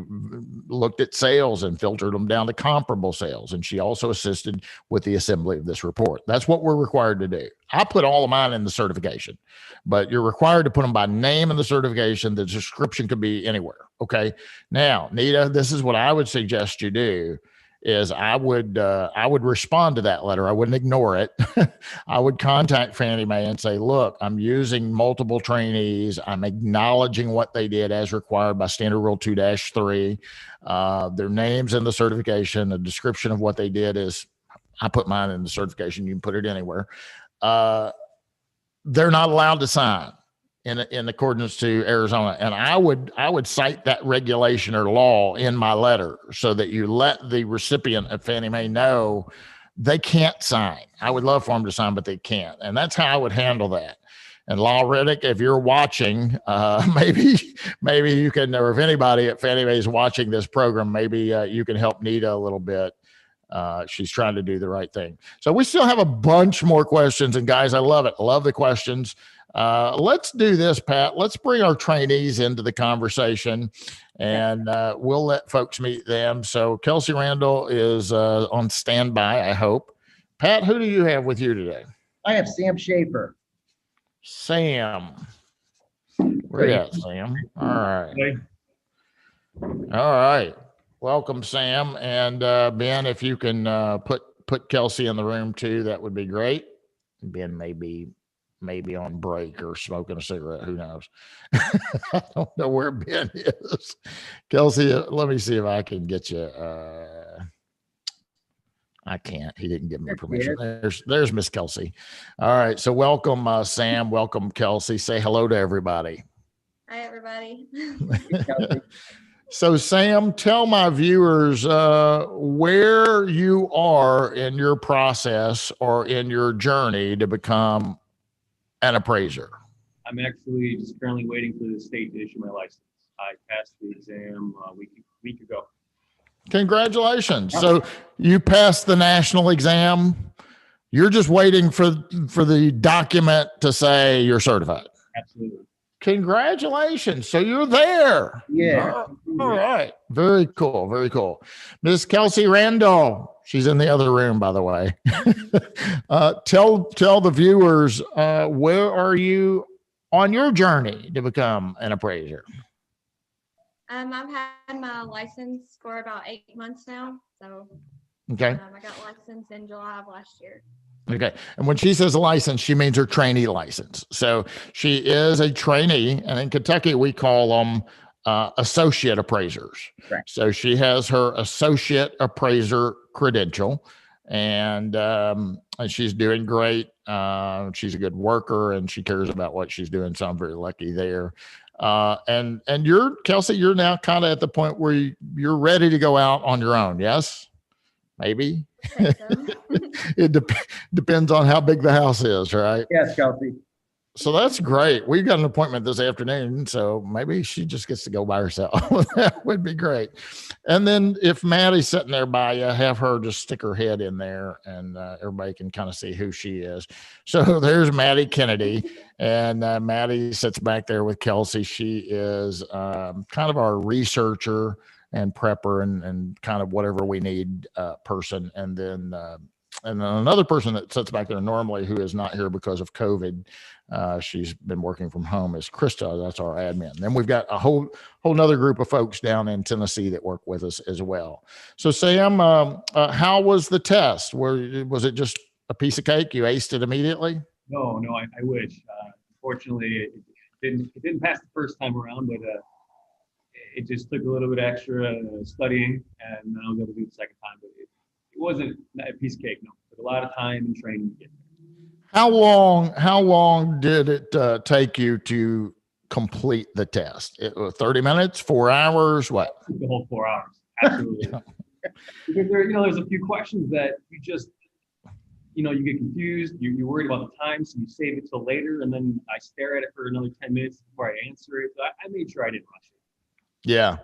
looked at sales and filtered them down to comparable sales. And she also assisted with the assembly of this report. That's what we're required to do. I put all of mine in the certification, but you're required to put them by name in the certification. The description could be anywhere. Okay. Now, Nita, this is what I would suggest you do. Is I would respond to that letter. I wouldn't ignore it. I would contact Fannie Mae and say, look, I'm using multiple trainees. I'm acknowledging what they did as required by Standard Rule 2-3. Their names in the certification, a description of what they did is, I put mine in the certification. You can put it anywhere. They're not allowed to sign in accordance to Arizona. And I would cite that regulation or law in my letter so that you let the recipient of Fannie Mae know they can't sign. I would love for them to sign, but they can't. And that's how I would handle that. And Law Riddick, if you're watching, maybe you can, or if anybody at Fannie Mae is watching this program, maybe you can help Nita a little bit. She's trying to do the right thing. So we still have a bunch more questions. And guys, I love it. I love the questions. Let's do this, Pat. Let's bring our trainees into the conversation, and we'll let folks meet them. So Kelsey Randall is on standby, I hope. Pat, who do you have with you today? I have Sam Schaefer. Sam. Where you at, Sam? All right. All right. Welcome, Sam. And Ben, if you can put Kelsey in the room too, that would be great. Ben maybe on break or smoking a cigarette. Who knows? I don't know where Ben is. Kelsey, let me see if I can get you. I can't. He didn't give me permission. There's Miss Kelsey. All right. So welcome, Sam. Welcome, Kelsey. Say hello to everybody. Hi, everybody. So, Sam, tell my viewers where you are in your process or in your journey to become an appraiser. I'm actually just currently waiting for the state to issue my license. I passed the exam a week ago. Congratulations. So you passed the national exam. You're just waiting for the document to say you're certified. Absolutely. Congratulations. So you're there. Yeah. All right. Very cool. Very cool. Miss Kelsey Randall. She's in the other room, by the way. Tell the viewers, where are you on your journey to become an appraiser? I've had my license for about 8 months now. So okay. I got licensed in July of last year. Okay. And when she says license, she means her trainee license. So she is a trainee. And in Kentucky, we call them associate appraisers. Correct. So she has her associate appraiser credential, and she's doing great. She's a good worker, and she cares about what she's doing. So I'm very lucky there. And you're, Kelsey, you're now kind of at the point where you're ready to go out on your own. Yes, maybe. I think so. It depends on how big the house is, right? Yes, Kelsey. So that's great. We've got an appointment this afternoon, so maybe she just gets to go by herself. That would be great. And then if Maddie's sitting there by you, have her just stick her head in there, and everybody can kind of see who she is. So there's Maddie Kennedy, and Maddie sits back there with Kelsey. She is kind of our researcher and prepper and kind of whatever we need person. And then another person that sits back there normally, who is not here because of COVID, she's been working from home, is Krista. That's our admin. Then we've got a whole nother group of folks down in Tennessee that work with us as well. So Sam, how was the test? Was it just a piece of cake? You aced it immediately? No, I wish. Unfortunately, it didn't pass the first time around, but it just took a little bit extra studying, and then I was able to do it the second time. But it wasn't a piece of cake, no. It took a lot of time and training to get there. How long did it take you to complete the test? 30 minutes, 4 hours, what? The whole 4 hours, absolutely. Because there's a few questions that you just, you get confused. You're worried about the time, so you save it till later, and then I stare at it for another 10 minutes before I answer it. So I made sure I didn't rush it. Yeah.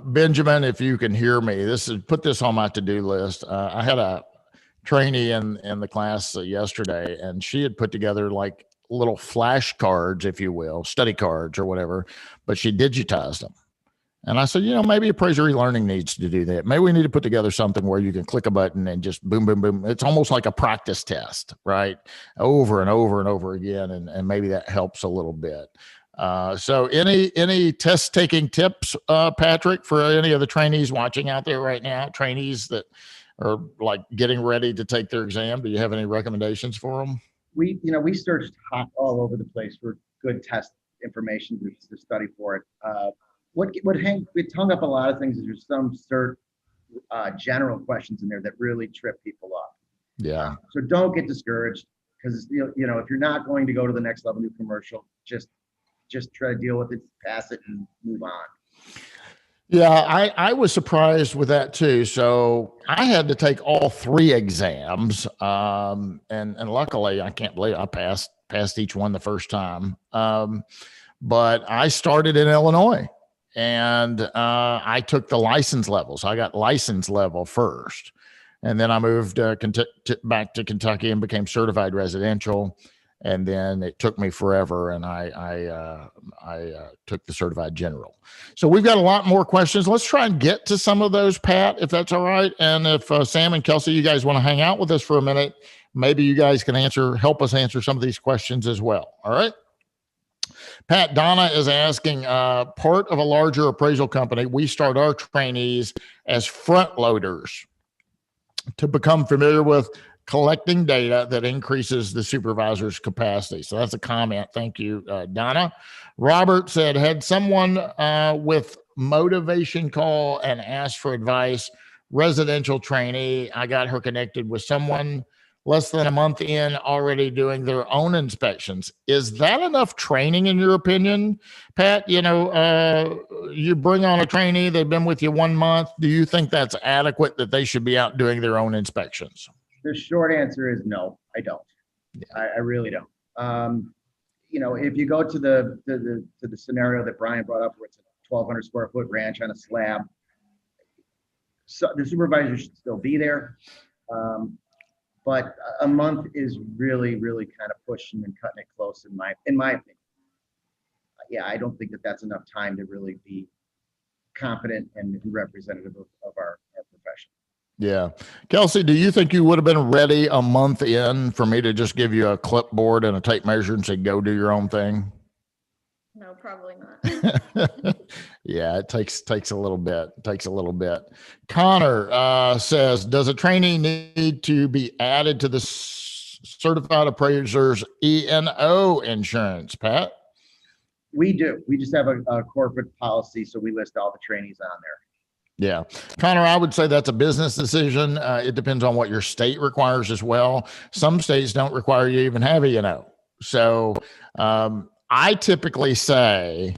Benjamin, if you can hear me, put this on my to-do list. I had a trainee in the class yesterday, and she had put together like little flashcards, if you will, study cards or whatever, but she digitized them. And I said, maybe Appraisal eLearning needs to do that. Maybe we need to put together something where you can click a button and just boom, boom, boom. It's almost like a practice test, right? Over and over and over again. And maybe that helps a little bit. So any test taking tips, Patrick, for any of the trainees watching out there right now, trainees that are like getting ready to take their exam? Do you have any recommendations for them? We searched all over the place for good test information to study for it. What hung up a lot of things is there's some general questions in there that really trip people up. Yeah. So don't get discouraged, because if you're not going to go to the next level new commercial, just try to deal with it, pass it, and move on. Yeah, I was surprised with that too. So I had to take all 3 exams, and luckily, I can't believe I passed each one the first time. But I started in Illinois, and I took the license levels. I got license level first, and then I moved back to Kentucky and became certified residential. And then it took me forever, and I took the certified general. So we've got a lot more questions. Let's try and get to some of those, Pat, if that's all right. And if Sam and Kelsey, you guys want to hang out with us for a minute, maybe you guys can help us answer some of these questions as well. All right. Pat, Donna is asking, part of a larger appraisal company, we start our trainees as front loaders to become familiar with collecting data that increases the supervisor's capacity. So that's a comment. Thank you, Donna. Robert said, had someone with motivation call and asked for advice, residential trainee. I got her connected with someone less than a month in, already doing their own inspections. Is that enough training in your opinion, Pat? You bring on a trainee, they've been with you 1 month. Do you think that's adequate, that they should be out doing their own inspections? The short answer is no, I don't. Yeah. I really don't. If you go to the scenario that Bryan brought up, where it's a 1,200 square foot ranch on a slab, so the supervisor should still be there. But a month is really, really kind of pushing and cutting it close in my opinion. Yeah, I don't think that that's enough time to really be competent and representative of our profession. Yeah. Kelsey, do you think you would have been ready a month in for me to just give you a clipboard and a tape measure and say, go do your own thing? No, probably not. Yeah, it takes a little bit. Takes a little bit. Connor says, does a trainee need to be added to the certified appraiser's E&O insurance, Pat? We do. We just have a corporate policy, so we list all the trainees on there. Yeah. Connor, I would say that's a business decision. It depends on what your state requires as well. Some states don't require you even have E&O. So I typically say,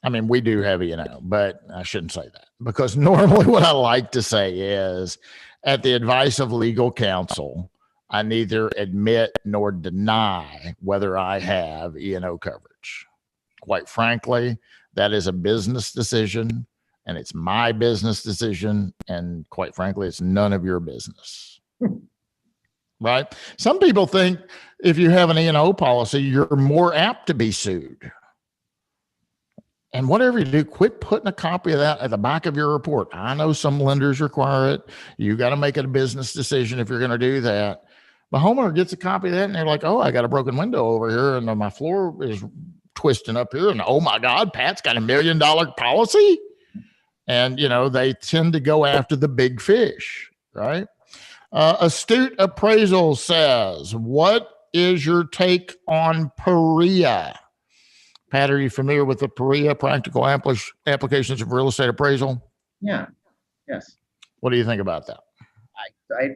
I mean, we do have E&O, but I shouldn't say that, because normally what I like to say is, at the advice of legal counsel, I neither admit nor deny whether I have E&O coverage. Quite frankly, that is a business decision, and it's my business decision. And quite frankly, it's none of your business. Right? Some people think if you have an E&O policy, you're more apt to be sued. And whatever you do, quit putting a copy of that at the back of your report. I know some lenders require it. You got to make it a business decision if you're going to do that. The homeowner gets a copy of that and they're like, oh, I got a broken window over here and my floor is twisting up here. And oh my God, Pat's got $1 million policy. And, you know, they tend to go after the big fish, right? Astute Appraisal says, what is your take on PREA? Pat, are you familiar with the PREA, Practical Applications of Real Estate Appraisal? Yeah. Yes. What do you think about that?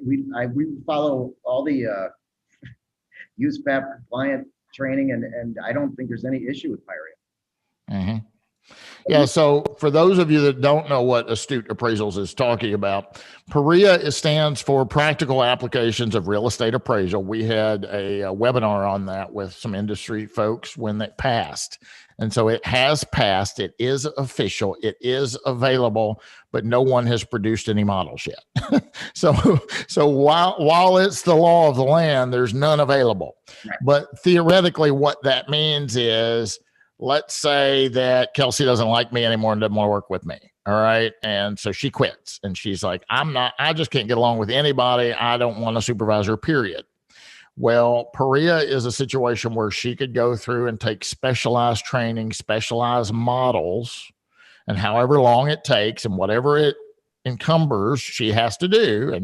We follow all the Uspep compliant training, and I don't think there's any issue with PREA. Mm-hmm. Yeah. So for those of you that don't know what Astute Appraisals is talking about, PREA stands for Practical Applications of Real Estate Appraisal. We had a webinar on that with some industry folks when it passed. And so it has passed. It is official. It is available, but no one has produced any models yet. So while it's the law of the land, there's none available. Right. But theoretically, what that means is, let's say that Kelsey doesn't like me anymore and doesn't want to work with me. All right. And so she quits and she's like, I just can't get along with anybody. I don't want a supervisor, period. Well, PREA is a situation where she could go through and take specialized training, specialized models, and however long it takes and whatever it encumbers, she has to do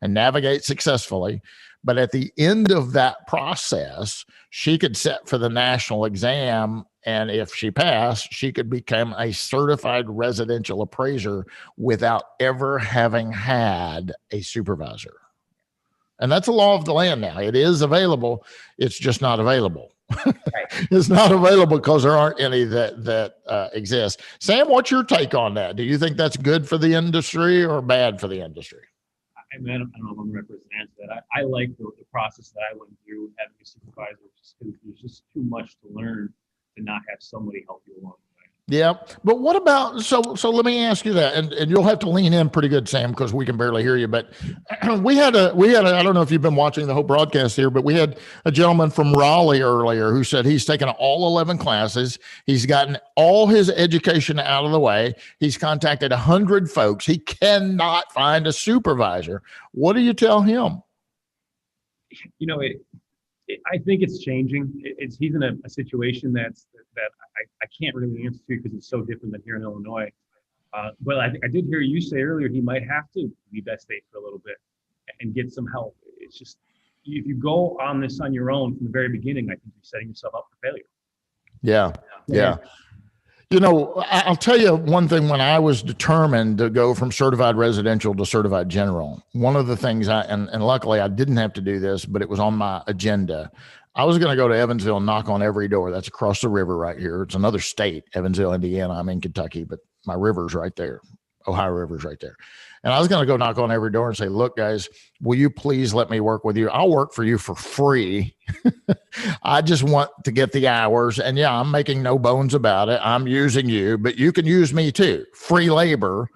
and navigate successfully. But at the end of that process, she could sit for the national exam. And if she passed, she could become a certified residential appraiser without ever having had a supervisor. And that's a law of the land now. It is available. It's just not available. Right. It's not available because there aren't any that exist. Sam, what's your take on that? Do you think that's good for the industry or bad for the industry? I mean, I don't know if I'm going to represent that. I like the process that I went through having a supervisor, just because there's just too much to learn to not have somebody help you along the way. Yeah. But what about, so let me ask you that, and you'll have to lean in pretty good, Sam, because we can barely hear you. But we had a, I don't know if you've been watching the whole broadcast here, but we had a gentleman from Raleigh earlier who said he's taken all 11 classes. He's gotten all his education out of the way. He's contacted 100 folks. He cannot find a supervisor. What do you tell him? You know, I think it's changing. He's in a situation that I can't really answer to because it's so different than here in Illinois. But I did hear you say earlier he might have to leave that state for a little bit and get some help. It's just, if you go on this on your own from the very beginning, I think you're setting yourself up for failure. Yeah. You know, I'll tell you one thing. When I was determined to go from certified residential to certified general, one of the things and luckily I didn't have to do this, but it was on my agenda. I was going to go to Evansville and knock on every door. That's across the river right here. It's another state, Evansville, Indiana. I'm in Kentucky, but my river's right there. Ohio River's right there. And I was going to go knock on every door and say, look, guys, will you please let me work with you? I'll work for you for free. I just want to get the hours. And yeah, I'm making no bones about it. I'm using you, but you can use me too. Free labor.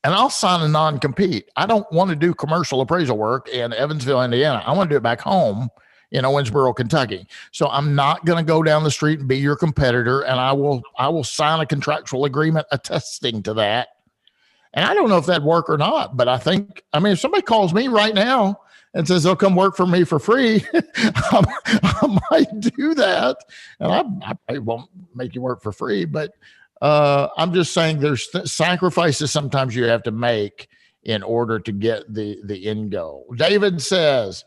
And I'll sign a non-compete. I don't want to do commercial appraisal work in Evansville, Indiana. I want to do it back home in Owensboro, Kentucky. So I'm not going to go down the street and be your competitor. And I will sign a contractual agreement attesting to that. And I don't know if that'd work or not, but I mean, if somebody calls me right now and says they'll come work for me for free, I might do that. And I probably won't make you work for free, but I'm just saying there's sacrifices sometimes you have to make in order to get the end goal. David says,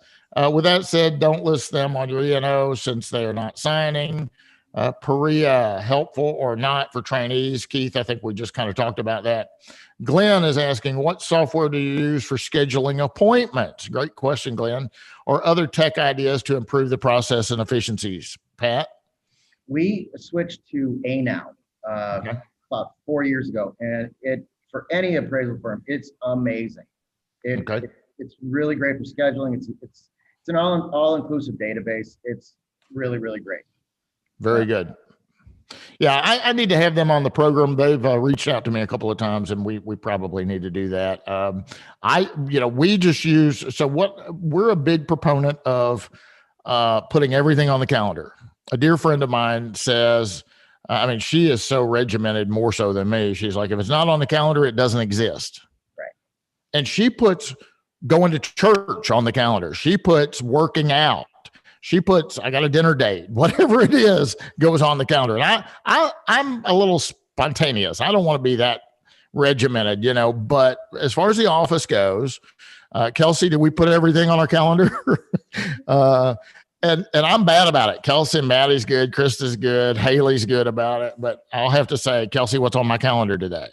with that said, don't list them on your E&O since they are not signing. Perea, helpful or not for trainees? Keith, I think we just kind of talked about that. Glenn is asking, what software do you use for scheduling appointments? Great question, Glenn. Or other tech ideas to improve the process and efficiencies? Pat? We switched to ANow about 4 years ago, and for any appraisal firm, it's amazing. It's really great for scheduling. It's an all-inclusive database. It's really, really great. Very good. Yeah, I need to have them on the program. They've reached out to me a couple of times, and we probably need to do that. We just use, we're a big proponent of putting everything on the calendar. A dear friend of mine says, she is so regimented, more so than me. She's like, if it's not on the calendar, it doesn't exist. Right. And she puts going to church on the calendar. She puts working out. She puts, I got a dinner date, whatever it is, goes on the calendar. And I'm a little spontaneous. I don't want to be that regimented, but as far as the office goes, Kelsey, did we put everything on our calendar? And I'm bad about it. Kelsey and Maddie's good. Krista's good. Haley's good about it. But I'll have to say, Kelsey, what's on my calendar today?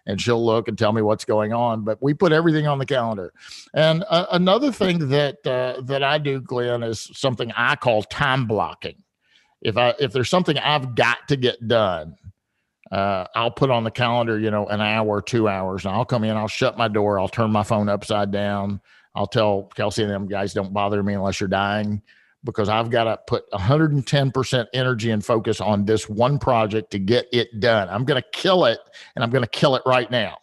And she'll look and tell me what's going on. But we put everything on the calendar. And another thing that I do, Glenn, is something I call time blocking. If there's something I've got to get done, I'll put on the calendar, an hour or 2 hours. And I'll come in, I'll shut my door, I'll turn my phone upside down. I'll tell Kelsey and them guys, don't bother me unless you're dying, because I've got to put 110% energy and focus on this one project to get it done. I'm going to kill it, and I'm going to kill it right now,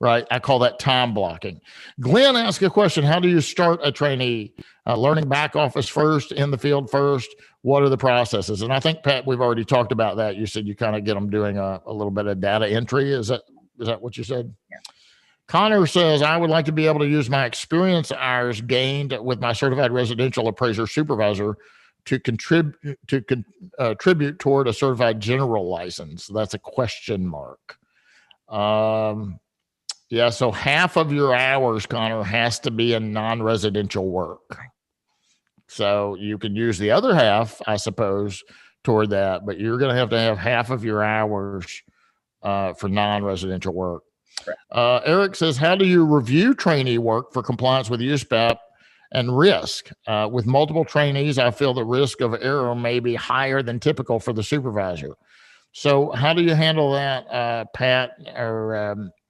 right? I call that time blocking. Glenn asked a question, how do you start a trainee? Learning back office first, in the field first? What are the processes? And I think, Pat, we've already talked about that. You said you kind of get them doing a little bit of data entry. Is that what you said? Yeah. Connor says, I would like to be able to use my experience hours gained with my certified residential appraiser supervisor to contribute toward a certified general license. That's a question mark. So half of your hours, Connor, has to be in non-residential work. So you can use the other half, I suppose, toward that, but you're going to have half of your hours for non-residential work. Eric says, how do you review trainee work for compliance with Uspep and risk? With multiple trainees, I feel the risk of error may be higher than typical for the supervisor. So how do you handle that, Pat? Or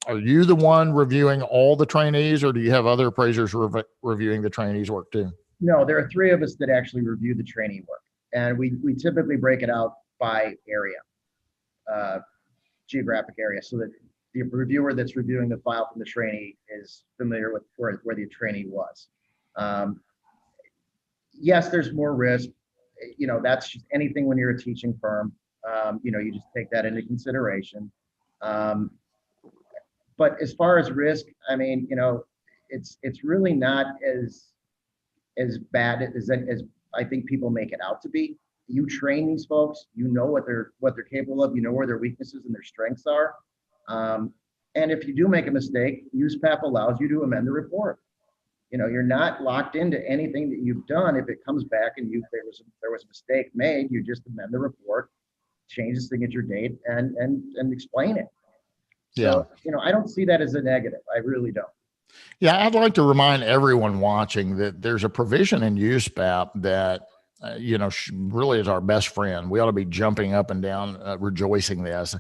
are you the one reviewing all the trainees, or do you have other appraisers reviewing the trainees' work too? No, there are 3 of us that actually review the trainee work, and we typically break it out by area, geographic area, so that the reviewer that's reviewing the file from the trainee is familiar with where the trainee was. Yes, there's more risk. That's just anything when you're a teaching firm. You just take that into consideration. But as far as risk, it's really not as bad as I think people make it out to be. You train these folks, you know what they're capable of, you know where their weaknesses and their strengths are. And if you do make a mistake, Uspep allows you to amend the report. You're not locked into anything that you've done. If it comes back and there was a mistake made, you just amend the report, change the signature date, and explain it. So, I don't see that as a negative. I really don't. Yeah, I'd like to remind everyone watching that there's a provision in Uspep that really is our best friend. We ought to be jumping up and down, rejoicing this.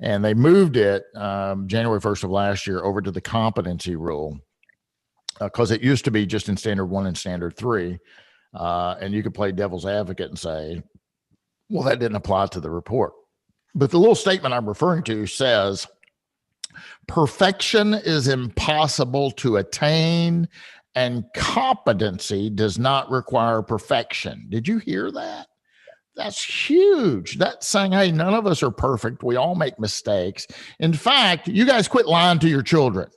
And they moved it January 1st of last year over to the competency rule, because it used to be just in standard 1 and standard 3. And you could play devil's advocate and say, well, that didn't apply to the report. But the little statement I'm referring to says, perfection is impossible to attain, and competency does not require perfection. Did you hear that? That's huge. That's saying, hey, none of us are perfect. We all make mistakes. In fact, you guys quit lying to your children.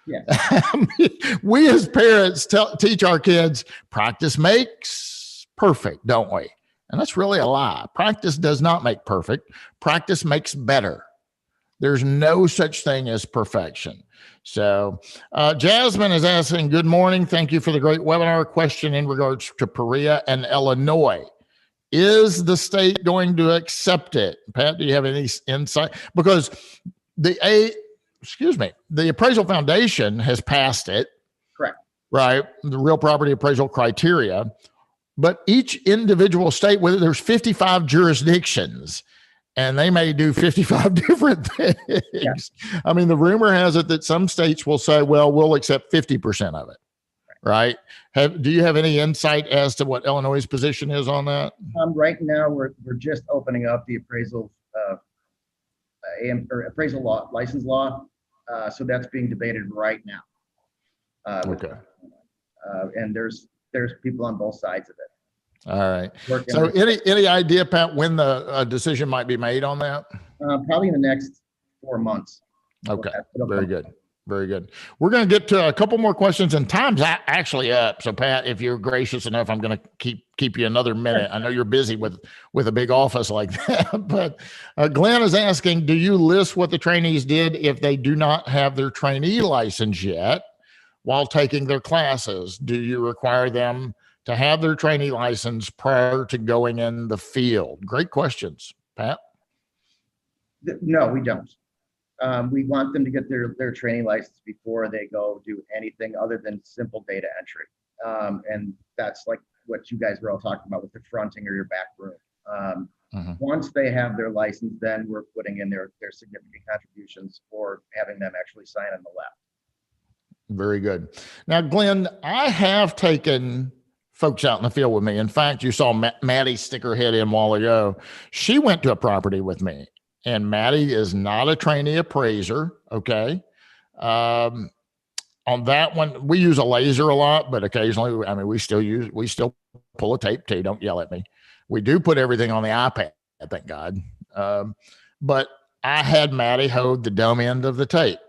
Yes. We as parents teach our kids practice makes perfect, don't we? And that's really a lie. Practice does not make perfect. Practice makes better. There's no such thing as perfection. So Jasmine is asking, good morning. Thank you for the great webinar. Question in regards to Perea and Illinois. Is the state going to accept it? Pat, do you have any insight? Because the Appraisal Foundation has passed it. Correct. Right. The real property appraisal criteria. But each individual state, whether there's 55 jurisdictions, and they may do 55 different things. Yeah. I mean, the rumor has it that some states will say, well, we'll accept 50% of it. Right. Do you have any insight as to what Illinois' position is on that? Right now, we're just opening up the appraisal appraisal law, license law. So that's being debated right now. Okay. And there's people on both sides of it. All right. So any idea, Pat, when the decision might be made on that? Probably in the next 4 months. Okay. Very good. Very good. We're going to get to a couple more questions, and time's actually up. So Pat, if you're gracious enough, I'm going to keep you another minute. I know you're busy with a big office like that, but Glenn is asking, do you list what the trainees did if they do not have their trainee license yet while taking their classes? Do you require them to have their trainee license prior to going in the field? Great questions, Pat. No, we don't. We want them to get their training license before they go do anything other than simple data entry. And that's like what you guys were all talking about with the fronting or your back room. Once they have their license, then we're putting in their significant contributions or having them actually sign on the left. Very good. Now, Glenn, I have taken folks out in the field with me. In fact, you saw Maddie stick her head in a while ago. She went to a property with me. And Maddie is not a trainee appraiser. Okay. On that one, we use a laser a lot, but occasionally, I mean, we still pull a tape too. Don't yell at me. We do put everything on the iPad, thank God. But I had Maddie hold the dumb end of the tape.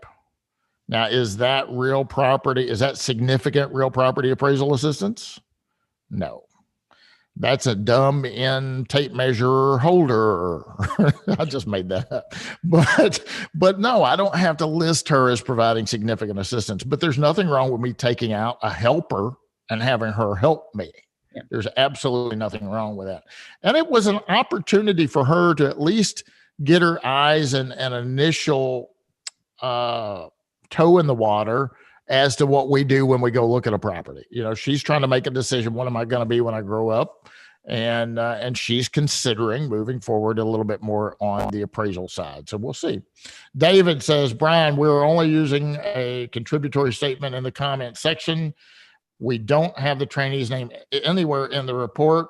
Now, is that real property? Is that significant real property appraisal assistance? No. That's a dumb end tape measure holder. I just made that up. But no, I don't have to list her as providing significant assistance. But there's nothing wrong with me taking out a helper and having her help me. Yeah. There's absolutely nothing wrong with that. And it was an opportunity for her to at least get her eyes and an initial toe in the water as to what we do when we go look at a property. You know, she's trying to make a decision. What am I going to be when I grow up? And she's considering moving forward a little bit more on the appraisal side. So we'll see. David says, Bryan, we're only using a contributory statement in the comment section. We don't have the trainee's name anywhere in the report.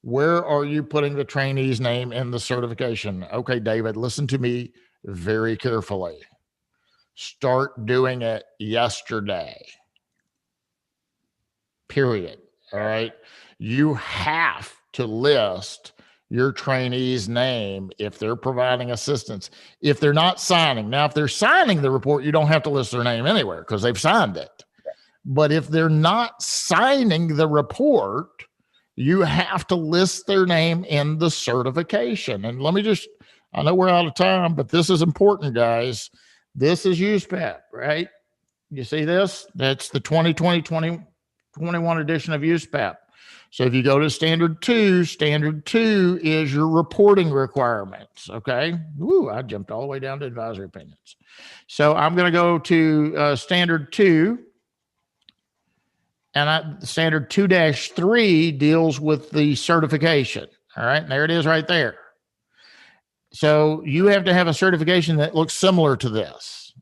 Where are you putting the trainee's name in the certification? Okay, David, listen to me very carefully. Start doing it yesterday. Period. All right. You have to list your trainee's name if they're providing assistance. If they're not signing. Now, if they're signing the report, you don't have to list their name anywhere because they've signed it. But if they're not signing the report, you have to list their name in the certification. And let me just, I know we're out of time, but this is important, guys. This is Uspep, right? You see this? That's the 2020-2021 edition of Uspep. So if you go to standard two is your reporting requirements. Okay. Ooh, I jumped all the way down to advisory opinions. So I'm going to go to standard 2. And standard 2-3 deals with the certification. All right. And there it is right there. So you have to have a certification that looks similar to this.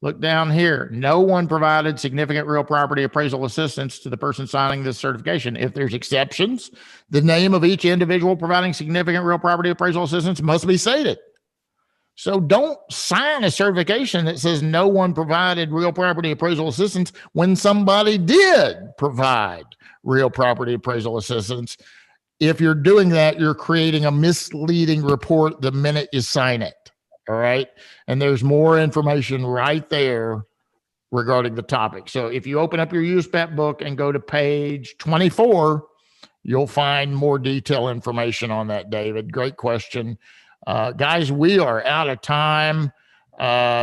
Look down here. No one provided significant real property appraisal assistance to the person signing this certification. If there's exceptions, the name of each individual providing significant real property appraisal assistance must be stated. So don't sign a certification that says no one provided real property appraisal assistance when somebody did provide real property appraisal assistance. If you're doing that, you're creating a misleading report the minute you sign it. All right. And there's more information right there regarding the topic. So if you open up your Uspep book and go to page 24, you'll find more detailed information on that, David. Great question. Guys, we are out of time.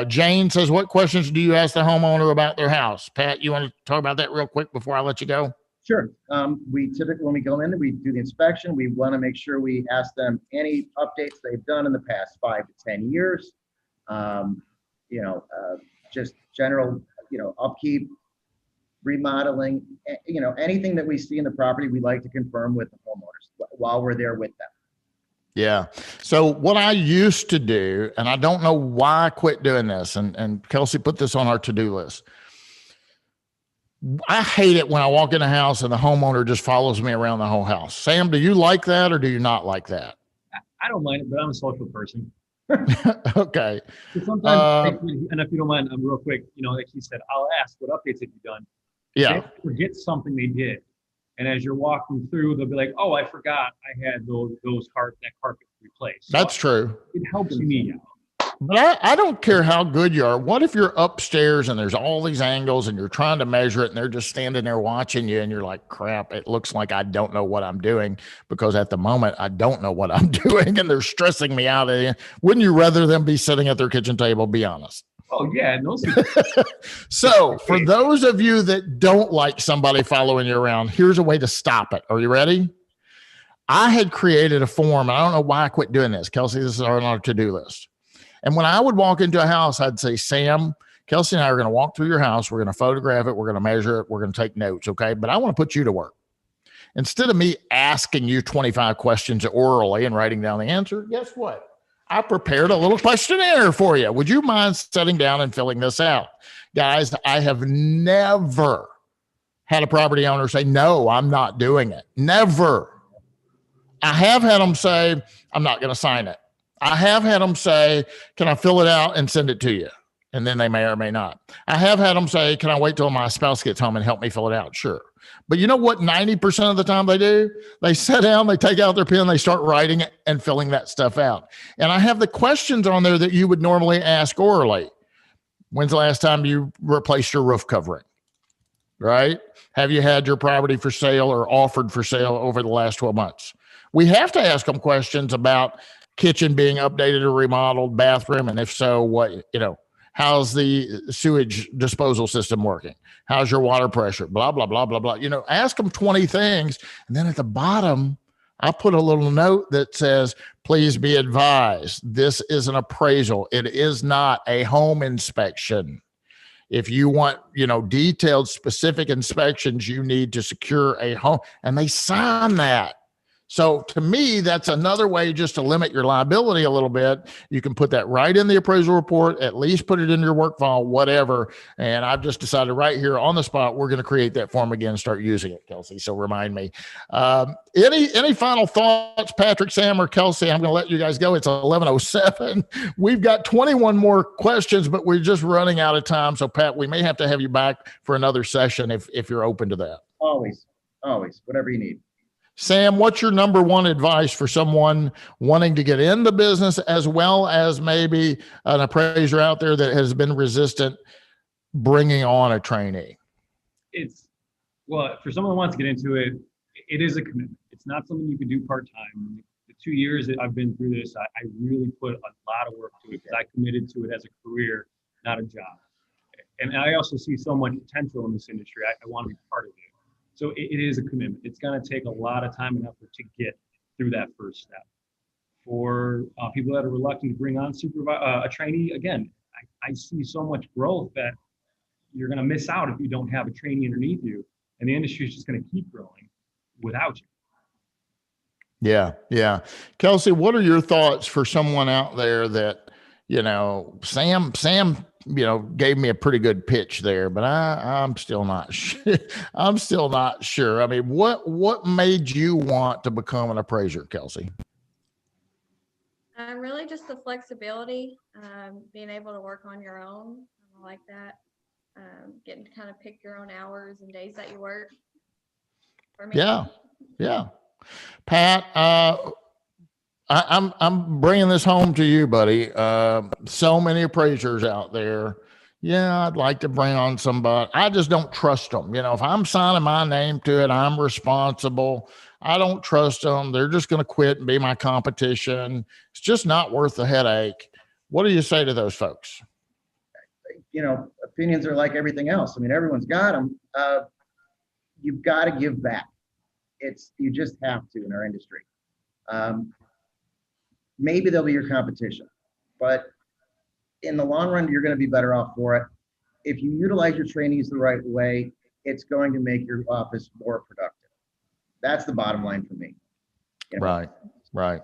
Jane says, what questions do you ask the homeowner about their house? Pat, you want to talk about that real quick before I let you go? Sure. We typically, when we go in, we do the inspection. We want to make sure we ask them any updates they've done in the past 5 to 10 years. Just general, upkeep, remodeling, anything that we see in the property, we like to confirm with the homeowners while we're there with them. Yeah. So what I used to do, and I don't know why I quit doing this, and Kelsey put this on our to-do list. I hate it when I walk in a house and the homeowner just follows me around the whole house. Sam, do you like that or do you not like that? I don't mind it, but I'm a social person. Okay. So sometimes, and if you don't mind, I'm real quick, like he said, I'll ask, what updates have you done? Yeah. They forget something they did. And as you're walking through, they'll be like, oh, I forgot I had that carpet replaced. So That's true. It helps me out. But I don't care how good you are. What if you're upstairs and there's all these angles and you're trying to measure it and they're just standing there watching you and you're like, crap, it looks like I don't know what I'm doing, because at the moment I don't know what I'm doing and they're stressing me out. Wouldn't you rather them be sitting at their kitchen table? Be honest. Oh, yeah. No. So for those of you that don't like somebody following you around, here's a way to stop it. Are you ready? I had created a form. I don't know why I quit doing this. Kelsey, this is on our to-do list. And when I would walk into a house, I'd say, Sam, Kelsey and I are going to walk through your house. We're going to photograph it. We're going to measure it. We're going to take notes. Okay. But I want to put you to work. Instead of me asking you 25 questions orally and writing down the answer, guess what? I prepared a little questionnaire for you. Would you mind sitting down and filling this out? Guys, I have never had a property owner say, no, I'm not doing it. Never. I have had them say, I'm not going to sign it. I have had them say, can I fill it out and send it to you? And then they may or may not. I have had them say, can I wait till my spouse gets home and help me fill it out? Sure. But you know what 90% of the time they do? They sit down, they take out their pen, they start writing it and filling that stuff out. And I have the questions on there that you would normally ask orally. When's the last time you replaced your roof covering? Right? Have you had your property for sale or offered for sale over the last 12 months? We have to ask them questions about kitchen being updated or remodeled, bathroom, and if so, what, how's the sewage disposal system working? How's your water pressure? Blah, blah, blah, blah, blah. Ask them 20 things. And then at the bottom, I put a little note that says, please be advised, this is an appraisal. It is not a home inspection. If you want, detailed, specific inspections, you need to secure a home. And they sign that. So to me, that's another way just to limit your liability a little bit. You can put that right in the appraisal report, at least put it in your work file, whatever. And I've just decided right here on the spot, we're going to create that form again and start using it, Kelsey. So remind me. Any final thoughts, Patrick, Sam, or Kelsey? I'm going to let you guys go. It's 11:07. We've got 21 more questions, but we're just running out of time. So Pat, we may have to have you back for another session if you're open to that. Always, whatever you need. Sam, what's your number one advice for someone wanting to get in the business, as well as maybe an appraiser out there that has been resistant bringing on a trainee? For someone who wants to get into it, it is a commitment. It's not something you can do part-time. The 2 years that I've been through this, I really put a lot of work to it because I committed to it as a career, not a job. And I also see so much potential in this industry. I want to be part of it. So it is a commitment. It's going to take a lot of time and effort to get through that first step. For people that are reluctant to bring on a trainee, again, I see so much growth that you're going to miss out if you don't have a trainee underneath you, and the industry is just going to keep growing without you. Yeah. Kelsey, what are your thoughts for someone out there that, Sam, gave me a pretty good pitch there, but I'm still not sure. I'm still not sure. I mean, what made you want to become an appraiser, Kelsey? Really just the flexibility, being able to work on your own. I like that. Getting to kind of pick your own hours and days that you work. For me. Yeah. Pat, I'm bringing this home to you, buddy. So many appraisers out there, yeah, I'd like to bring on somebody. I just don't trust them. You know, if I'm signing my name to it, I'm responsible. I don't trust them. They're just going to quit and be my competition. It's just not worth the headache. What do you say to those folks? You know, opinions are like everything else. I mean, everyone's got them. You've got to give back. You just have to in our industry. Maybe they'll be your competition, but in the long run, you're going to be better off for it. If you utilize your trainees the right way, it's going to make your office more productive. That's the bottom line for me. You know? Right.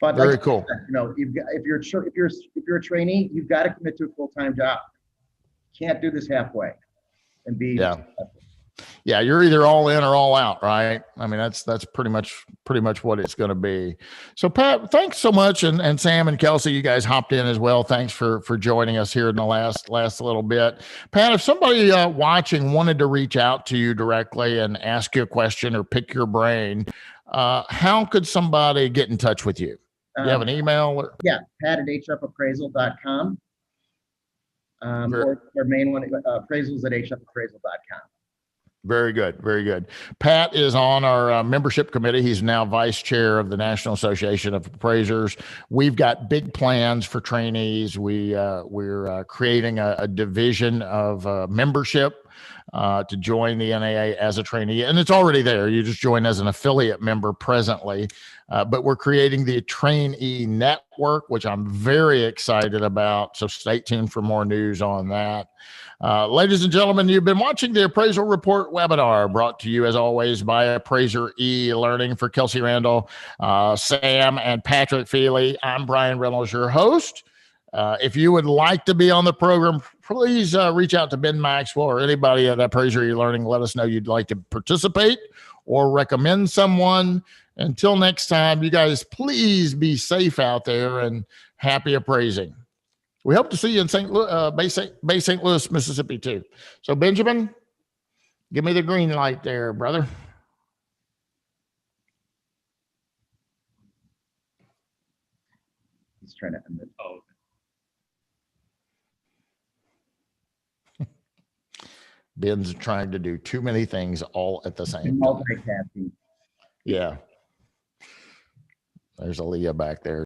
But very like cool. You know, if you're a trainee, you've got to commit to a full-time job. You can't do this halfway and be successful. Yeah, you're either all in or all out, right? I mean, that's pretty much what it's going to be. So, Pat, thanks so much, and Sam and Kelsey, you guys hopped in as well. Thanks for joining us here in the last little bit. Pat, if somebody watching wanted to reach out to you directly and ask you a question or pick your brain, how could somebody get in touch with you? Do you have an email? Or? Yeah, pat@hfappraisal.com. Or our main one, appraisals@hfappraisal.com. Very good. Pat is on our membership committee. He's now vice chair of the National Association of Appraisers. We've got big plans for trainees. We're creating a division of membership to join the NAA as a trainee, and it's already there. You just join as an affiliate member presently, but we're creating the Trainee Network, which I'm very excited about. So stay tuned for more news on that. Ladies and gentlemen, you've been watching the Appraisal Report webinar, brought to you as always by Appraiser eLearning. For Kelsey Randall, Sam, and Patrick Felvey, I'm Bryan Reynolds, your host. If you would like to be on the program, please reach out to Ben Maxwell or anybody at Appraiser eLearning. Let us know you'd like to participate or recommend someone. Until next time, you guys, please be safe out there and happy appraising. We hope to see you in Bay St. Louis, Mississippi, too. So, Benjamin, give me the green light there, brother. He's trying to end it. Oh, Ben's trying to do too many things all at the same time. Multitasking. Yeah. There's Aaliyah back there.